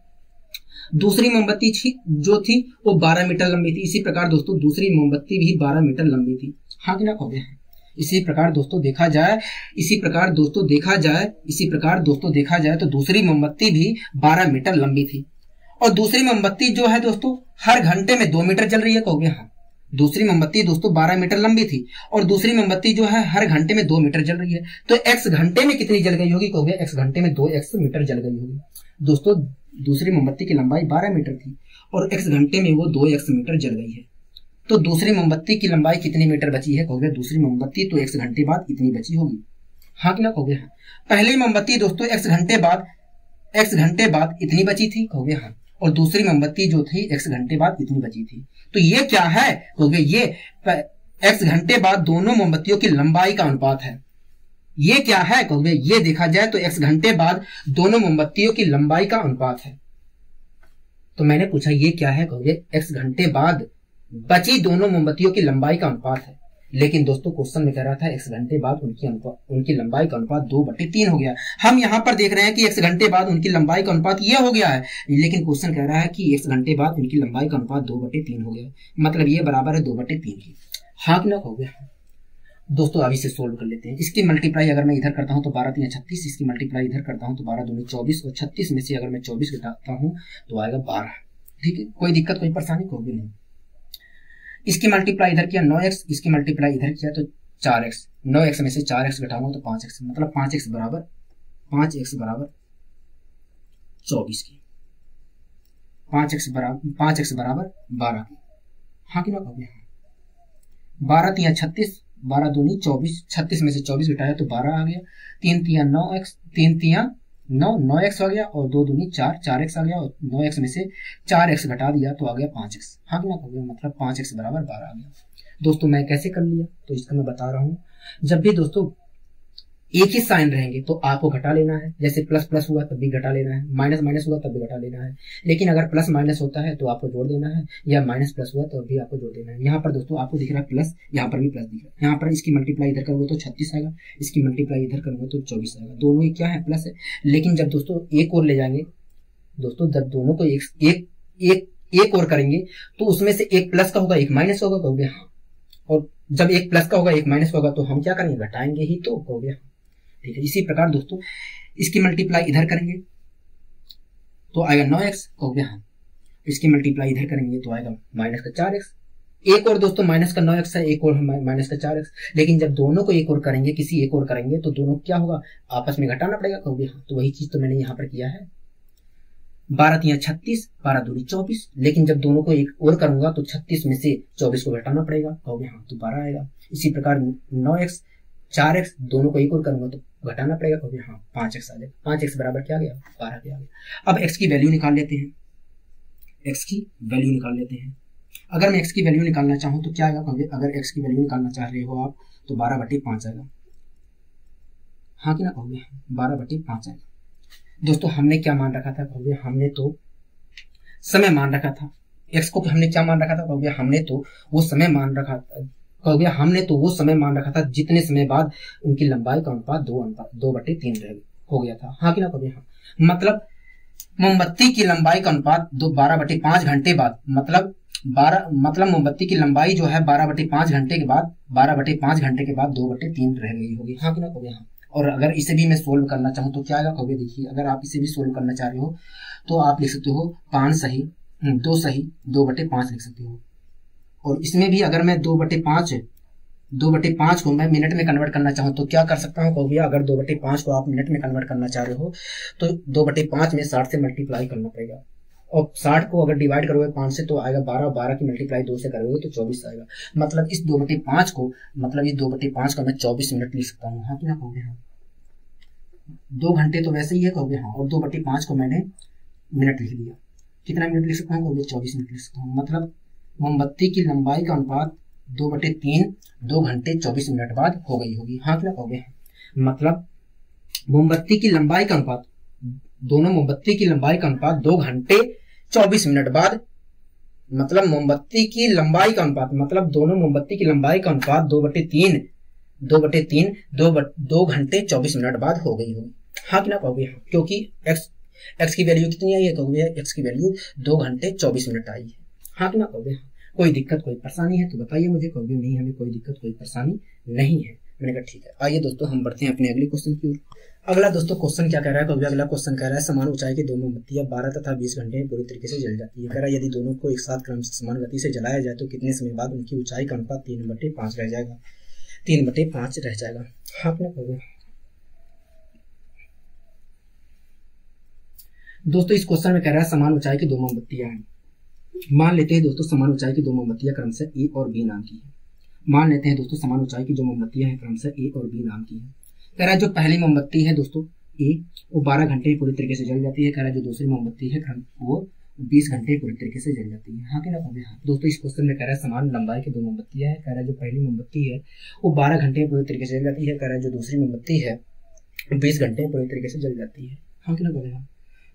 दूसरी मोमबत्ती जो थी वो 12 मीटर लंबी थी। इसी प्रकार दोस्तों दूसरी मोमबत्ती भी 12 मीटर लंबी थी। हाँ कि ना कहोगे हाँ। इसी प्रकार दोस्तों देखा जाए तो दूसरी मोमबत्ती भी 12 मीटर लंबी थी, और दूसरी मोमबत्ती जो है दोस्तों हर घंटे में 2 मीटर जल रही है। कहोगे हाँ, दूसरी मोमबत्ती दोस्तों 12 मीटर लंबी थी और दूसरी मोमबत्ती जो है हर घंटे में 2 मीटर जल रही है, तो x घंटे में कितनी जल गई होगी? कहोगे x घंटे में 2x मीटर जल गई होगी। दोस्तों दूसरी मोमबत्ती की लंबाई 12 मीटर थी और x घंटे में वो 2x मीटर जल गई है, तो दूसरी मोमबत्ती की लंबाई कितनी मीटर बची है? कहोगे दूसरी मोमबत्ती तो x घंटे बाद इतनी बची होगी। हाँ कि ना कहोगे हाँ। पहली मोमबत्ती दोस्तों x घंटे बाद इतनी बची थी। कहोगे हाँ, और दूसरी मोमबत्ती जो थी x घंटे बाद इतनी बची थी, तो ये क्या है? कहोगे ये x घंटे बाद दोनों मोमबत्तियों की लंबाई का अनुपात है। ये क्या है? कहोगे ये देखा जाए तो x घंटे बाद दोनों मोमबत्तियों की लंबाई का अनुपात है। तो मैंने पूछा ये क्या है? कहोगे x घंटे बाद बची दोनों मोमबत्तियों की लंबाई का अनुपात है। लेकिन दोस्तों क्वेश्चन में कह रहा था x घंटे बाद उनकी लंबाई का अनुपात 2/3 हो गया। हम यहाँ पर देख रहे हैं कि x घंटे बाद उनकी लंबाई का अनुपात यह हो गया है, लेकिन क्वेश्चन कह रहा है कि x घंटे बाद उनकी लंबाई का अनुपात 2/3 हो गया, मतलब ये बराबर है 2/3 की। हाँ कि ना कहोगे? दोस्तों अब इसे सोल्व कर लेते हैं। इसकी मल्टीप्लाई अगर मैं इधर करता हूं तो 12 3 36, इसकी मल्टीप्लाई इधर करता हूं तो 12 दूनी 24, और 36 में से अगर मैं 24 घटाता हूं तो आएगा 12। ठीक है, कोई दिक्कत कोई परेशानी कहोगे नहीं। इसकी मल्टीप्लाई इधर किया 9x, इसकी मल्टीप्लाई इधर किया तो 4x, 9x में से 4x घटाऊंगा तो 5x, मतलब 5x बराबर 24 की, 5x बराबर 12 की। हाँ कि ना कहोगे? 12 3 36, 12 दूनी 24, 36 में से 24 घटाया तो 12 आ गया, 3 3 9x, 3 3 9x आ गया, और 2 दूनी 4, 4x आ गया, और 9x में से 4x घटा दिया तो आ गया 5x। हाँ कि ना कहोगे? मतलब 5x बराबर 12 आ गया। दोस्तों मैं कैसे कर लिया तो इसका मैं बता रहा हूं। जब भी दोस्तों एक ही साइन रहेंगे तो आपको घटा लेना है, जैसे प्लस प्लस हुआ तब भी घटा लेना है, माइनस माइनस हुआ तब भी घटा लेना है। लेकिन अगर प्लस माइनस होता है तो आपको जोड़ देना है, या माइनस प्लस हुआ तो भी आपको जोड़ देना है। यहाँ पर दोस्तों आपको दिख रहा है प्लस, यहाँ पर भी प्लस दिख रहा है। यहाँ पर इसकी मल्टीप्लाई इधर करोगे तो 36 आएगा, इसकी मल्टीप्लाई इधर करोगे तो 24 आएगा। दोनों ही क्या है? प्लस है। लेकिन जब दोस्तों एक और ले जाएंगे दोस्तों, जब दोनों को एक और करेंगे तो उसमें से एक प्लस का होगा एक माइनस होगा। कहोगे हाँ, और जब एक प्लस का होगा एक माइनस का होगा तो हम क्या करेंगे? घटाएंगे ही तो। कहोगे हाँ, ठीक है। इसी प्रकार दोस्तों इसकी मल्टीप्लाई इधर करेंगे तो आएगा 9x। कहोगे हाँ, इसकी मल्टीप्लाई इधर करेंगे तो आएगा माइनस का 4x। एक और दोस्तों माइनस का 9x है, एक और माइनस का 4x। लेकिन जब दोनों को एक और करेंगे, किसी एक और करेंगे तो दोनों क्या होगा? आपस में घटाना पड़ेगा। कहोगे हाँ, तो वही चीज तो मैंने यहाँ पर किया है। 12 3 36, 12 दूनी 24। लेकिन जब दोनों को एक और करूंगा तो 36 में से 24 को घटाना पड़ेगा। कहोगे हाँ, तो 12 आएगा। इसी प्रकार 9x 4x दोनों को एक और करूंगा तो घटाना पड़ेगा। कहोगे हाँ, 5x आ जाएगा। 5x बराबर क्या गया? 12 पे आ गया। अब x की वैल्यू निकाल लेते हैं। अगर मैं x की वैल्यू निकालना चाहूँ तो क्या आएगा कहोगे, अगर x की वैल्यू निकालना चाह रहे हो आप तो 12/5 आएगा। हाँ कि ना कहोगे, 12/5 आएगा। दोस्तों हमने क्या मान रखा था कहोगे, हमने तो समय मान रखा था। x को हमने क्या मान रखा था कहोगे, हमने तो वो समय मान रखा था कहोगे, हमने तो वो समय मान रखा था जितने समय बाद उनकी लंबाई का अनुपात 2/3 हो गया था। हाँ कि ना कहोगे, हाँ। मतलब मोमबत्ती की लंबाई का अनुपात 12/5 घंटे बाद, मतलब मोमबत्ती की लंबाई जो है 12/5 घंटे के बाद 2/3 रह गई होगी। हाँ कि ना कहोगे, हाँ। और अगर इसे भी मैं सोल्व करना चाहूँ तो क्या आएगा कहोगे, देखिए अगर आप इसे भी सोल्व करना चाह रहे हो तो आप लिख सकते हो 5 सही 2 सही 2/5 लिख सकते हो। और इसमें भी अगर मैं 2/5 को मैं मिनट में कन्वर्ट करना चाहूँ तो क्या कर सकता हूँ कहोगे, अगर 2/5 को आप मिनट में कन्वर्ट करना चाह रहे हो तो 2/5 में 60 से मल्टीप्लाई करना पड़ेगा, और 60 को अगर डिवाइड करोगे 5 से तो आएगा 12, 12 की मल्टीप्लाई 2 से करोगे तो 24 आएगा। मतलब इस 2/5 को मैं 24 मिनट लिख सकता हूँ। हाँ कि ना कहोगे, हाँ। 2 घंटे तो वैसे ही है कहोगे, हाँ। और 2/5 को मैंने मिनट लिख दिया। कितना मिनट लिख सकता हूँ कहोगे, 24 मिनट लिख सकता हूँ। मतलब मोमबत्ती की लंबाई का अनुपात 2/3 2 घंटे 24 मिनट बाद हो गई होगी। हाँ कि ना कहोगे, मतलब मोमबत्ती की लंबाई का अनुपात, दोनों मोमबत्ती की लंबाई का अनुपात 2 घंटे 24 मिनट बाद, मतलब मोमबत्ती की लंबाई का अनुपात, मतलब दोनों मोमबत्ती की लंबाई का अनुपात 2/3 2 घंटे 24 मिनट बाद हो गई होगी। हाँ कि ना कहोगे, हाँ। क्योंकि x की वैल्यू कितनी आई है कहोगे, x की वैल्यू 2 घंटे 24 मिनट आई है। हाँ कि ना कहोगे, हाँ। कोई दिक्कत कोई परेशानी है तो बताइए मुझे कहोगे, नहीं हमें कोई दिक्कत कोई परेशानी नहीं है। मैंने कहा ठीक है। आइए दोस्तों हम बढ़ते हैं अपने अगले क्वेश्चन की ओर। अगला दोस्तों क्वेश्चन क्या कह रहा है कहोगे, अगला क्वेश्चन कह रहा है समान ऊंचाई की दो मोमबत्तियां 12 तथा 20 घंटे में पूरी तरीके से जल जाती है। कह रहा है यदि दोनों को एक साथ क्रम से समान गति से जलाया जाए तो कितने समय बाद उनकी ऊंचाई का अनुपात 3/5 रह जाएगा, 3/5 रह जाएगा। हाँ ना कहोगे, दोस्तों इस क्वेश्चन में कह रहा है समान ऊंचाई की दो मोमबत्तियां हैं। मान लेते हैं दोस्तों समान ऊंचाई की दो मोमबत्तियां क्रमशः ए और बी नाम की है। मान लेते हैं दोस्तों समान ऊंचाई की जो मोमबत्तियां हैं क्रमशः ए और बी नाम की है। कह रहा है जो पहली मोमबत्ती है दोस्तों ए वो 12 घंटे में पूरी तरीके से जल जाती है। कह रहा है जो दूसरी मोमबत्ती है वो 20 घंटे पूरी तरीके से जल जाती है। हाँ कि ना कहोगे, हाँ। दोस्तों इस क्वेश्चन में कह रहा है समान लंबाई की दो मोमबत्तियां हैं। कह रहा है जो पहली मोमबत्ती है वो 12 घंटे में पूरी तरीके से जल जाती है। कह रहा है जो दूसरी मोमबत्ती है 20 घंटे में पूरी तरीके से जल जाती है। हाँ कि ना कहोगे, हाँ।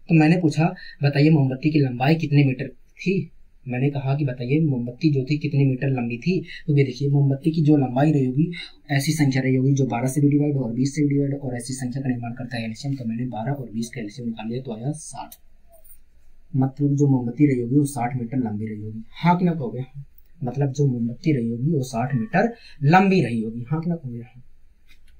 तो मैंने पूछा बताइए मोमबत्ती की लंबाई कितने मीटर थी। मैंने कहा कि बताइए मोमबत्ती जो थी कितने मीटर लंबी थी। तो ये देखिए मोमबत्ती की जो लंबाई रही होगी ऐसी संख्या रही होगी जो 12 से भी डिवाइड और 20 से भी डिवाइड और ऐसी संख्या का निर्माण करता है एलसीएम। तो मैंने 12 और 20 का एलसीएम निकाल लिया तो आया 60। मतलब जो मोमबत्ती रही होगी वो 60 मीटर लंबी रही होगी। हाँ कि ना कहोगे, मतलब जो मोमबत्ती रही होगी वो 60 मीटर लंबी रही होगी। हाँ कि ना कहोगे,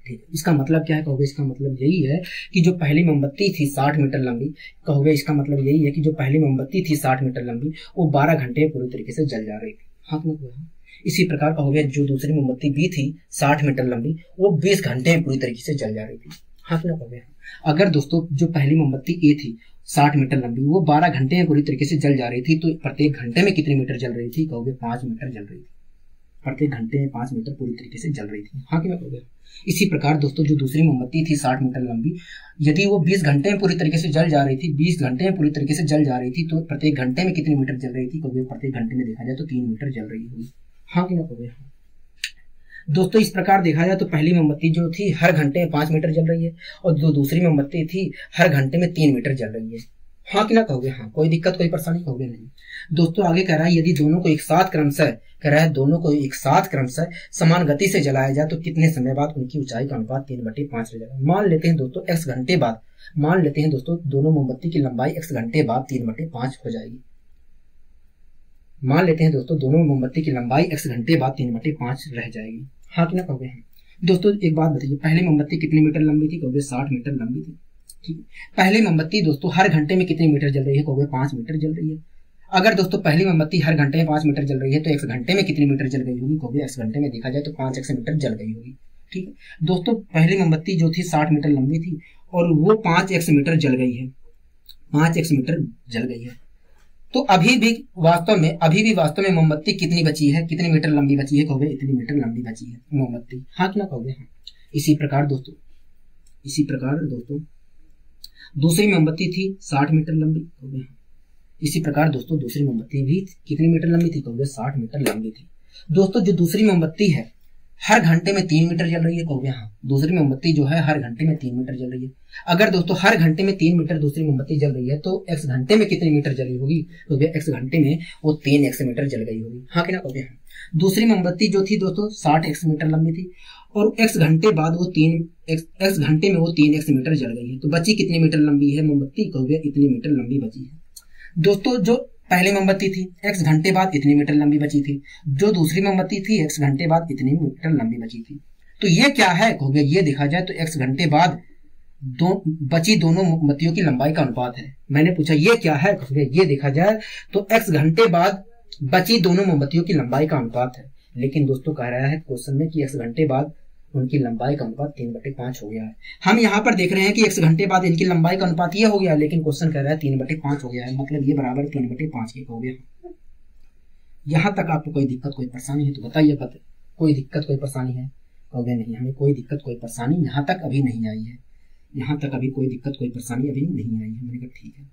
ठीक है। इसका मतलब क्या है कहोगे, इसका मतलब यही है कि जो पहली मोमबत्ती थी 60 मीटर लंबी, कहोगे इसका मतलब यही है कि जो पहली मोमबत्ती थी 60 मीटर लंबी वो 12 घंटे पूरी तरीके से जल जा रही थी। हाँ कि ना कहोगे। इसी प्रकार कहोगे जो दूसरी मोमबत्ती बी थी 60 मीटर लंबी वो 20 घंटे में पूरी तरीके से जल जा रही थी। हाँ कि ना कहोगे। अगर दोस्तों जो पहली मोमबत्ती ए थी 60 मीटर लंबी वो 12 घंटे में पूरी तरीके से जल जा रही थी तो प्रत्येक घंटे में कितने मीटर जल रही थी कहोगे 5 मीटर जल रही थी। प्रत्येक घंटे में 5 मीटर पूरी तरीके से जल रही थी। हाँ कि ना कहोगे। इसी प्रकार दोस्तों जो दूसरी मोमबत्ती थी 60 मीटर लंबी यदि वो 20 घंटे में पूरी तरीके से जल जा रही थी 20 घंटे में पूरी तरीके से जल जा रही थी तो प्रत्येक घंटे में कितने मीटर जल रही थी कहोगे प्रत्येक घंटे में देखा जाए तो 3 मीटर जल रही होगी। हाँ कि ना कहोगे। दोस्तों इस प्रकार देखा जाए तो पहली मोमबत्ती जो थी हर घंटे में 5 मीटर जल रही है और जो दूसरी मोमबत्ती थी हर घंटे में 3 मीटर जल रही है। हाँ कि ना कहोगे, हाँ। कोई दिक्कत कोई परेशानी कहोगे नहीं। दोस्तों आगे कह रहा है यदि दोनों को एक साथ क्रमशः समान गति से जलाया जाए तो कितने समय बाद उनकी ऊंचाई का अनुपात 3/5 रह जाएगा। मान लेते हैं दोस्तों x घंटे बाद, मान लेते हैं दोस्तों दोनों मोमबत्ती की लंबाई x घंटे बाद 3/5 हो जाएगी। मान लेते हैं दोस्तों दोनों मोमबत्ती की लंबाई x घंटे बाद 3/5 रह जाएगी। हाँ कि ना कहोगे। दोस्तों एक बात बताइए पहली मोमबत्ती कितने मीटर लंबी थी कहोगे 60 मीटर लंबी थी। ठीक है। पहली मोमबत्ती दोस्तों हर घंटे में कितने मीटर जल रही है कहोगे 5 मीटर जल रही है। अगर दोस्तों पहली मोमबत्ती हर घंटे में 5 मीटर जल रही है तो x घंटे में कितनी मीटर जल गई होगी कहोगे x घंटे में देखा जाए तो 5x मीटर जल गई होगी। ठीक है। दोस्तों पहली मोमबत्ती जो थी 60 मीटर लंबी थी और वो 5x मीटर जल गई है, 5x मीटर जल गई है। तो अभी भी वास्तव में मोमबत्ती कितनी बची है, कितने मीटर लंबी बची है कहोगे इतनी मीटर लंबी बची है मोमबत्ती। हाँ कि ना कहोगे, हाँ। इसी प्रकार दोस्तों दूसरी मोमबत्ती थी 60 मीटर लंबी कहोगे, हाँ। इसी प्रकार दोस्तों दूसरी मोमबत्ती भी कितनी मीटर लंबी थी? कहोगे 60 मीटर लंबी थी। दोस्तों जो दूसरी मोमबत्ती है हर घंटे में 3 मीटर जल रही है, कहोगे हाँ, दूसरी मोमबत्ती जो है हर घंटे में 3 मीटर जल रही है। अगर दोस्तों हर घंटे में 3 मीटर दूसरी मोमबत्ती जल रही है तो x घंटे में कितनी मीटर जली होगी? तो x घंटे में वो 3x मीटर जल गई होगी, हाँ कि ना? कहोगे हाँ। दूसरी मोमबत्ती जो थी दोस्तों 60x मीटर लंबी थी और x घंटे बाद वो x घंटे में वो 3x मीटर जल गई है, तो बची कितनी मीटर लंबी है मोमबत्ती? कहोगे इतनी मीटर लंबी बची है। दोस्तों जो पहली मोमबत्ती थी x घंटे बाद इतनी मीटर लंबी बची थी, जो दूसरी मोमबत्ती थी x घंटे बाद इतनी मीटर लंबी बची थी। तो ये क्या है? कहोगे ये देखा जाए तो x घंटे बाद बची दोनों मोमबत्तियों की लंबाई का अनुपात है। मैंने पूछा ये क्या है? कहोगे ये देखा जाए तो x घंटे बाद बची दोनों मोमबत्तियों की लंबाई का अनुपात है। लेकिन दोस्तों कह रहा है क्वेश्चन में कि x घंटे बाद उनकी लंबाई का अनुपात 3/5 हो गया है। हम यहाँ पर देख रहे हैं कि x घंटे बाद इनकी लंबाई का अनुपात ये हो गया, लेकिन क्वेश्चन कह रहा है 3/5 हो गया है, मतलब ये बराबर 3/5 के हो गया। यहाँ तक आपको कोई दिक्कत कोई परेशानी है तो बताइए, कोई दिक्कत कोई परेशानी है? कहोगे नहीं, हमें कोई दिक्कत कोई परेशानी यहाँ तक अभी नहीं आई है, यहाँ तक अभी कोई दिक्कत कोई परेशानी अभी नहीं आई है। मैंने कहा ठीक है।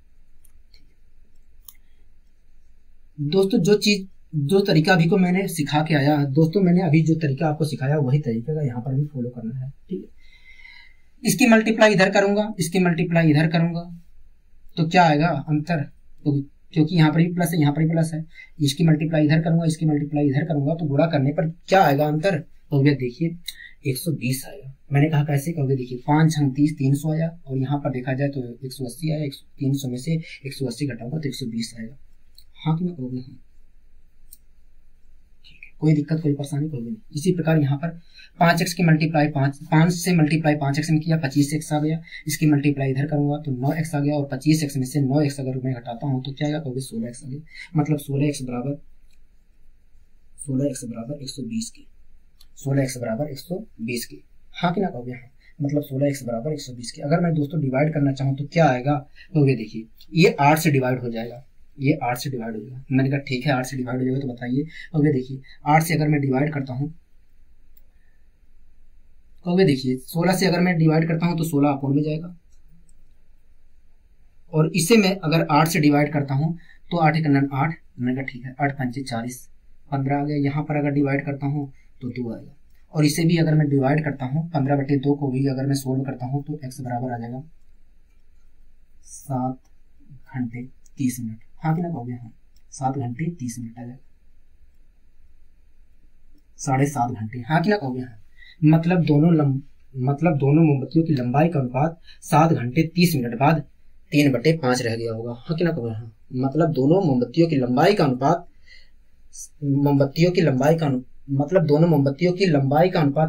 दोस्तों जो तरीका अभी को मैंने सिखा के आया दोस्तों, मैंने अभी जो तरीका आपको सिखाया वही तरीका का यहाँ पर भी फॉलो करना है, ठीक है। इसकी मल्टीप्लाई इधर करूंगा, इसकी मल्टीप्लाई इधर करूंगा, तो क्या आएगा अंतर? तो क्योंकि यहाँ पर भी प्लस है, यहाँ पर भी प्लस है, इसकी मल्टीप्लाई इधर करूंगा, इसकी मल्टीप्लाई इधर करूंगा, तो गुणा करने पर क्या आएगा अंतर? तो भैया देखिए 120 आएगा। मैंने कहा कैसे? कहोगे देखिए 5 छंग 30, 300 आया, और यहाँ पर देखा जाए तो 180 आया, 300 में से 180 घटाऊंगा तो 120 आएगा, हाँ कि ना? कहोगे हाँ, कोई दिक्कत कोई परेशानी कहोगे नहीं। इसी प्रकार यहाँ पर 5x की मल्टीप्लाई 5 से मल्टीप्लाई 5x में किया, 25x आ गया, इसकी मल्टीप्लाई इधर करूंगा तो 9x आ गया, और 25x में से 9x अगर मैं घटाता हूँ तो क्या आएगा? कहोगे 16x आ गया, मतलब 16x बराबर 120 के, 16x बराबर 120 के, हाँ कि ना? कहोगे हाँ, मतलब 16x बराबर 120 के। अगर मैं दोस्तों डिवाइड करना चाहूँ तो क्या आएगा? कहोगे देखिए ये 8 से डिवाइड हो जाएगा, ये 8 से डिवाइड हो जाएगा। मैंने कहा ठीक है 8 से डिवाइड हो जाएगा तो बताइए। कहोगे देखिए 8 से अगर मैं डिवाइड करता हूँ, कहोगे देखिए 16 से अगर मैं डिवाइड करता हूँ तो 16 अपोन में जाएगा, और इसे मैं अगर 8 से डिवाइड करता हूँ तो 8 एक 8, मैंने कहा ठीक है 8 पंचे 40, 15 आ गया। यहाँ पर अगर डिवाइड करता हूँ तो 2 आएगा, और इसे भी अगर मैं डिवाइड करता हूँ 15/2 को भी अगर मैं सोल्व करता हूँ तो x बराबर आ जाएगा 7 घंटे 30 मिनट, हाँ कि ना? कहोगे हाँ, 7 घंटे 30 मिनट आ जाएगा, 7.5 घंटे, हाँ कि ना? कहोगे हाँ, मतलब दोनों मोमबत्तियों की लंबाई का अनुपात 7 घंटे 30 मिनट बाद 3/5 रह गया होगा, हाँ कि ना? कहोगे हाँ, मतलब दोनों मोमबत्तियों की लंबाई का अनुपात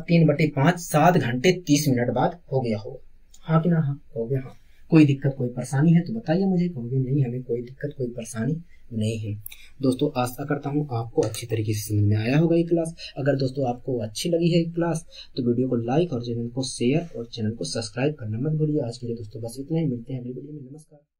3/5 7 घंटे 30 मिनट बाद हो गया होगा, हाँ कि ना? हाँ कहोगे हाँ। कोई दिक्कत कोई परेशानी है तो बताइए मुझे? कहोगे नहीं, हमें कोई दिक्कत कोई परेशानी नहीं है। दोस्तों आशा करता हूँ आपको अच्छी तरीके से समझ में आया होगा ये क्लास। अगर दोस्तों आपको अच्छी लगी है क्लास तो वीडियो को लाइक और चैनल को शेयर और चैनल को सब्सक्राइब करना मत भूलिए। आज के लिए दोस्तों बस इतना ही, मिलते हैं अगली वीडियो में, नमस्कार।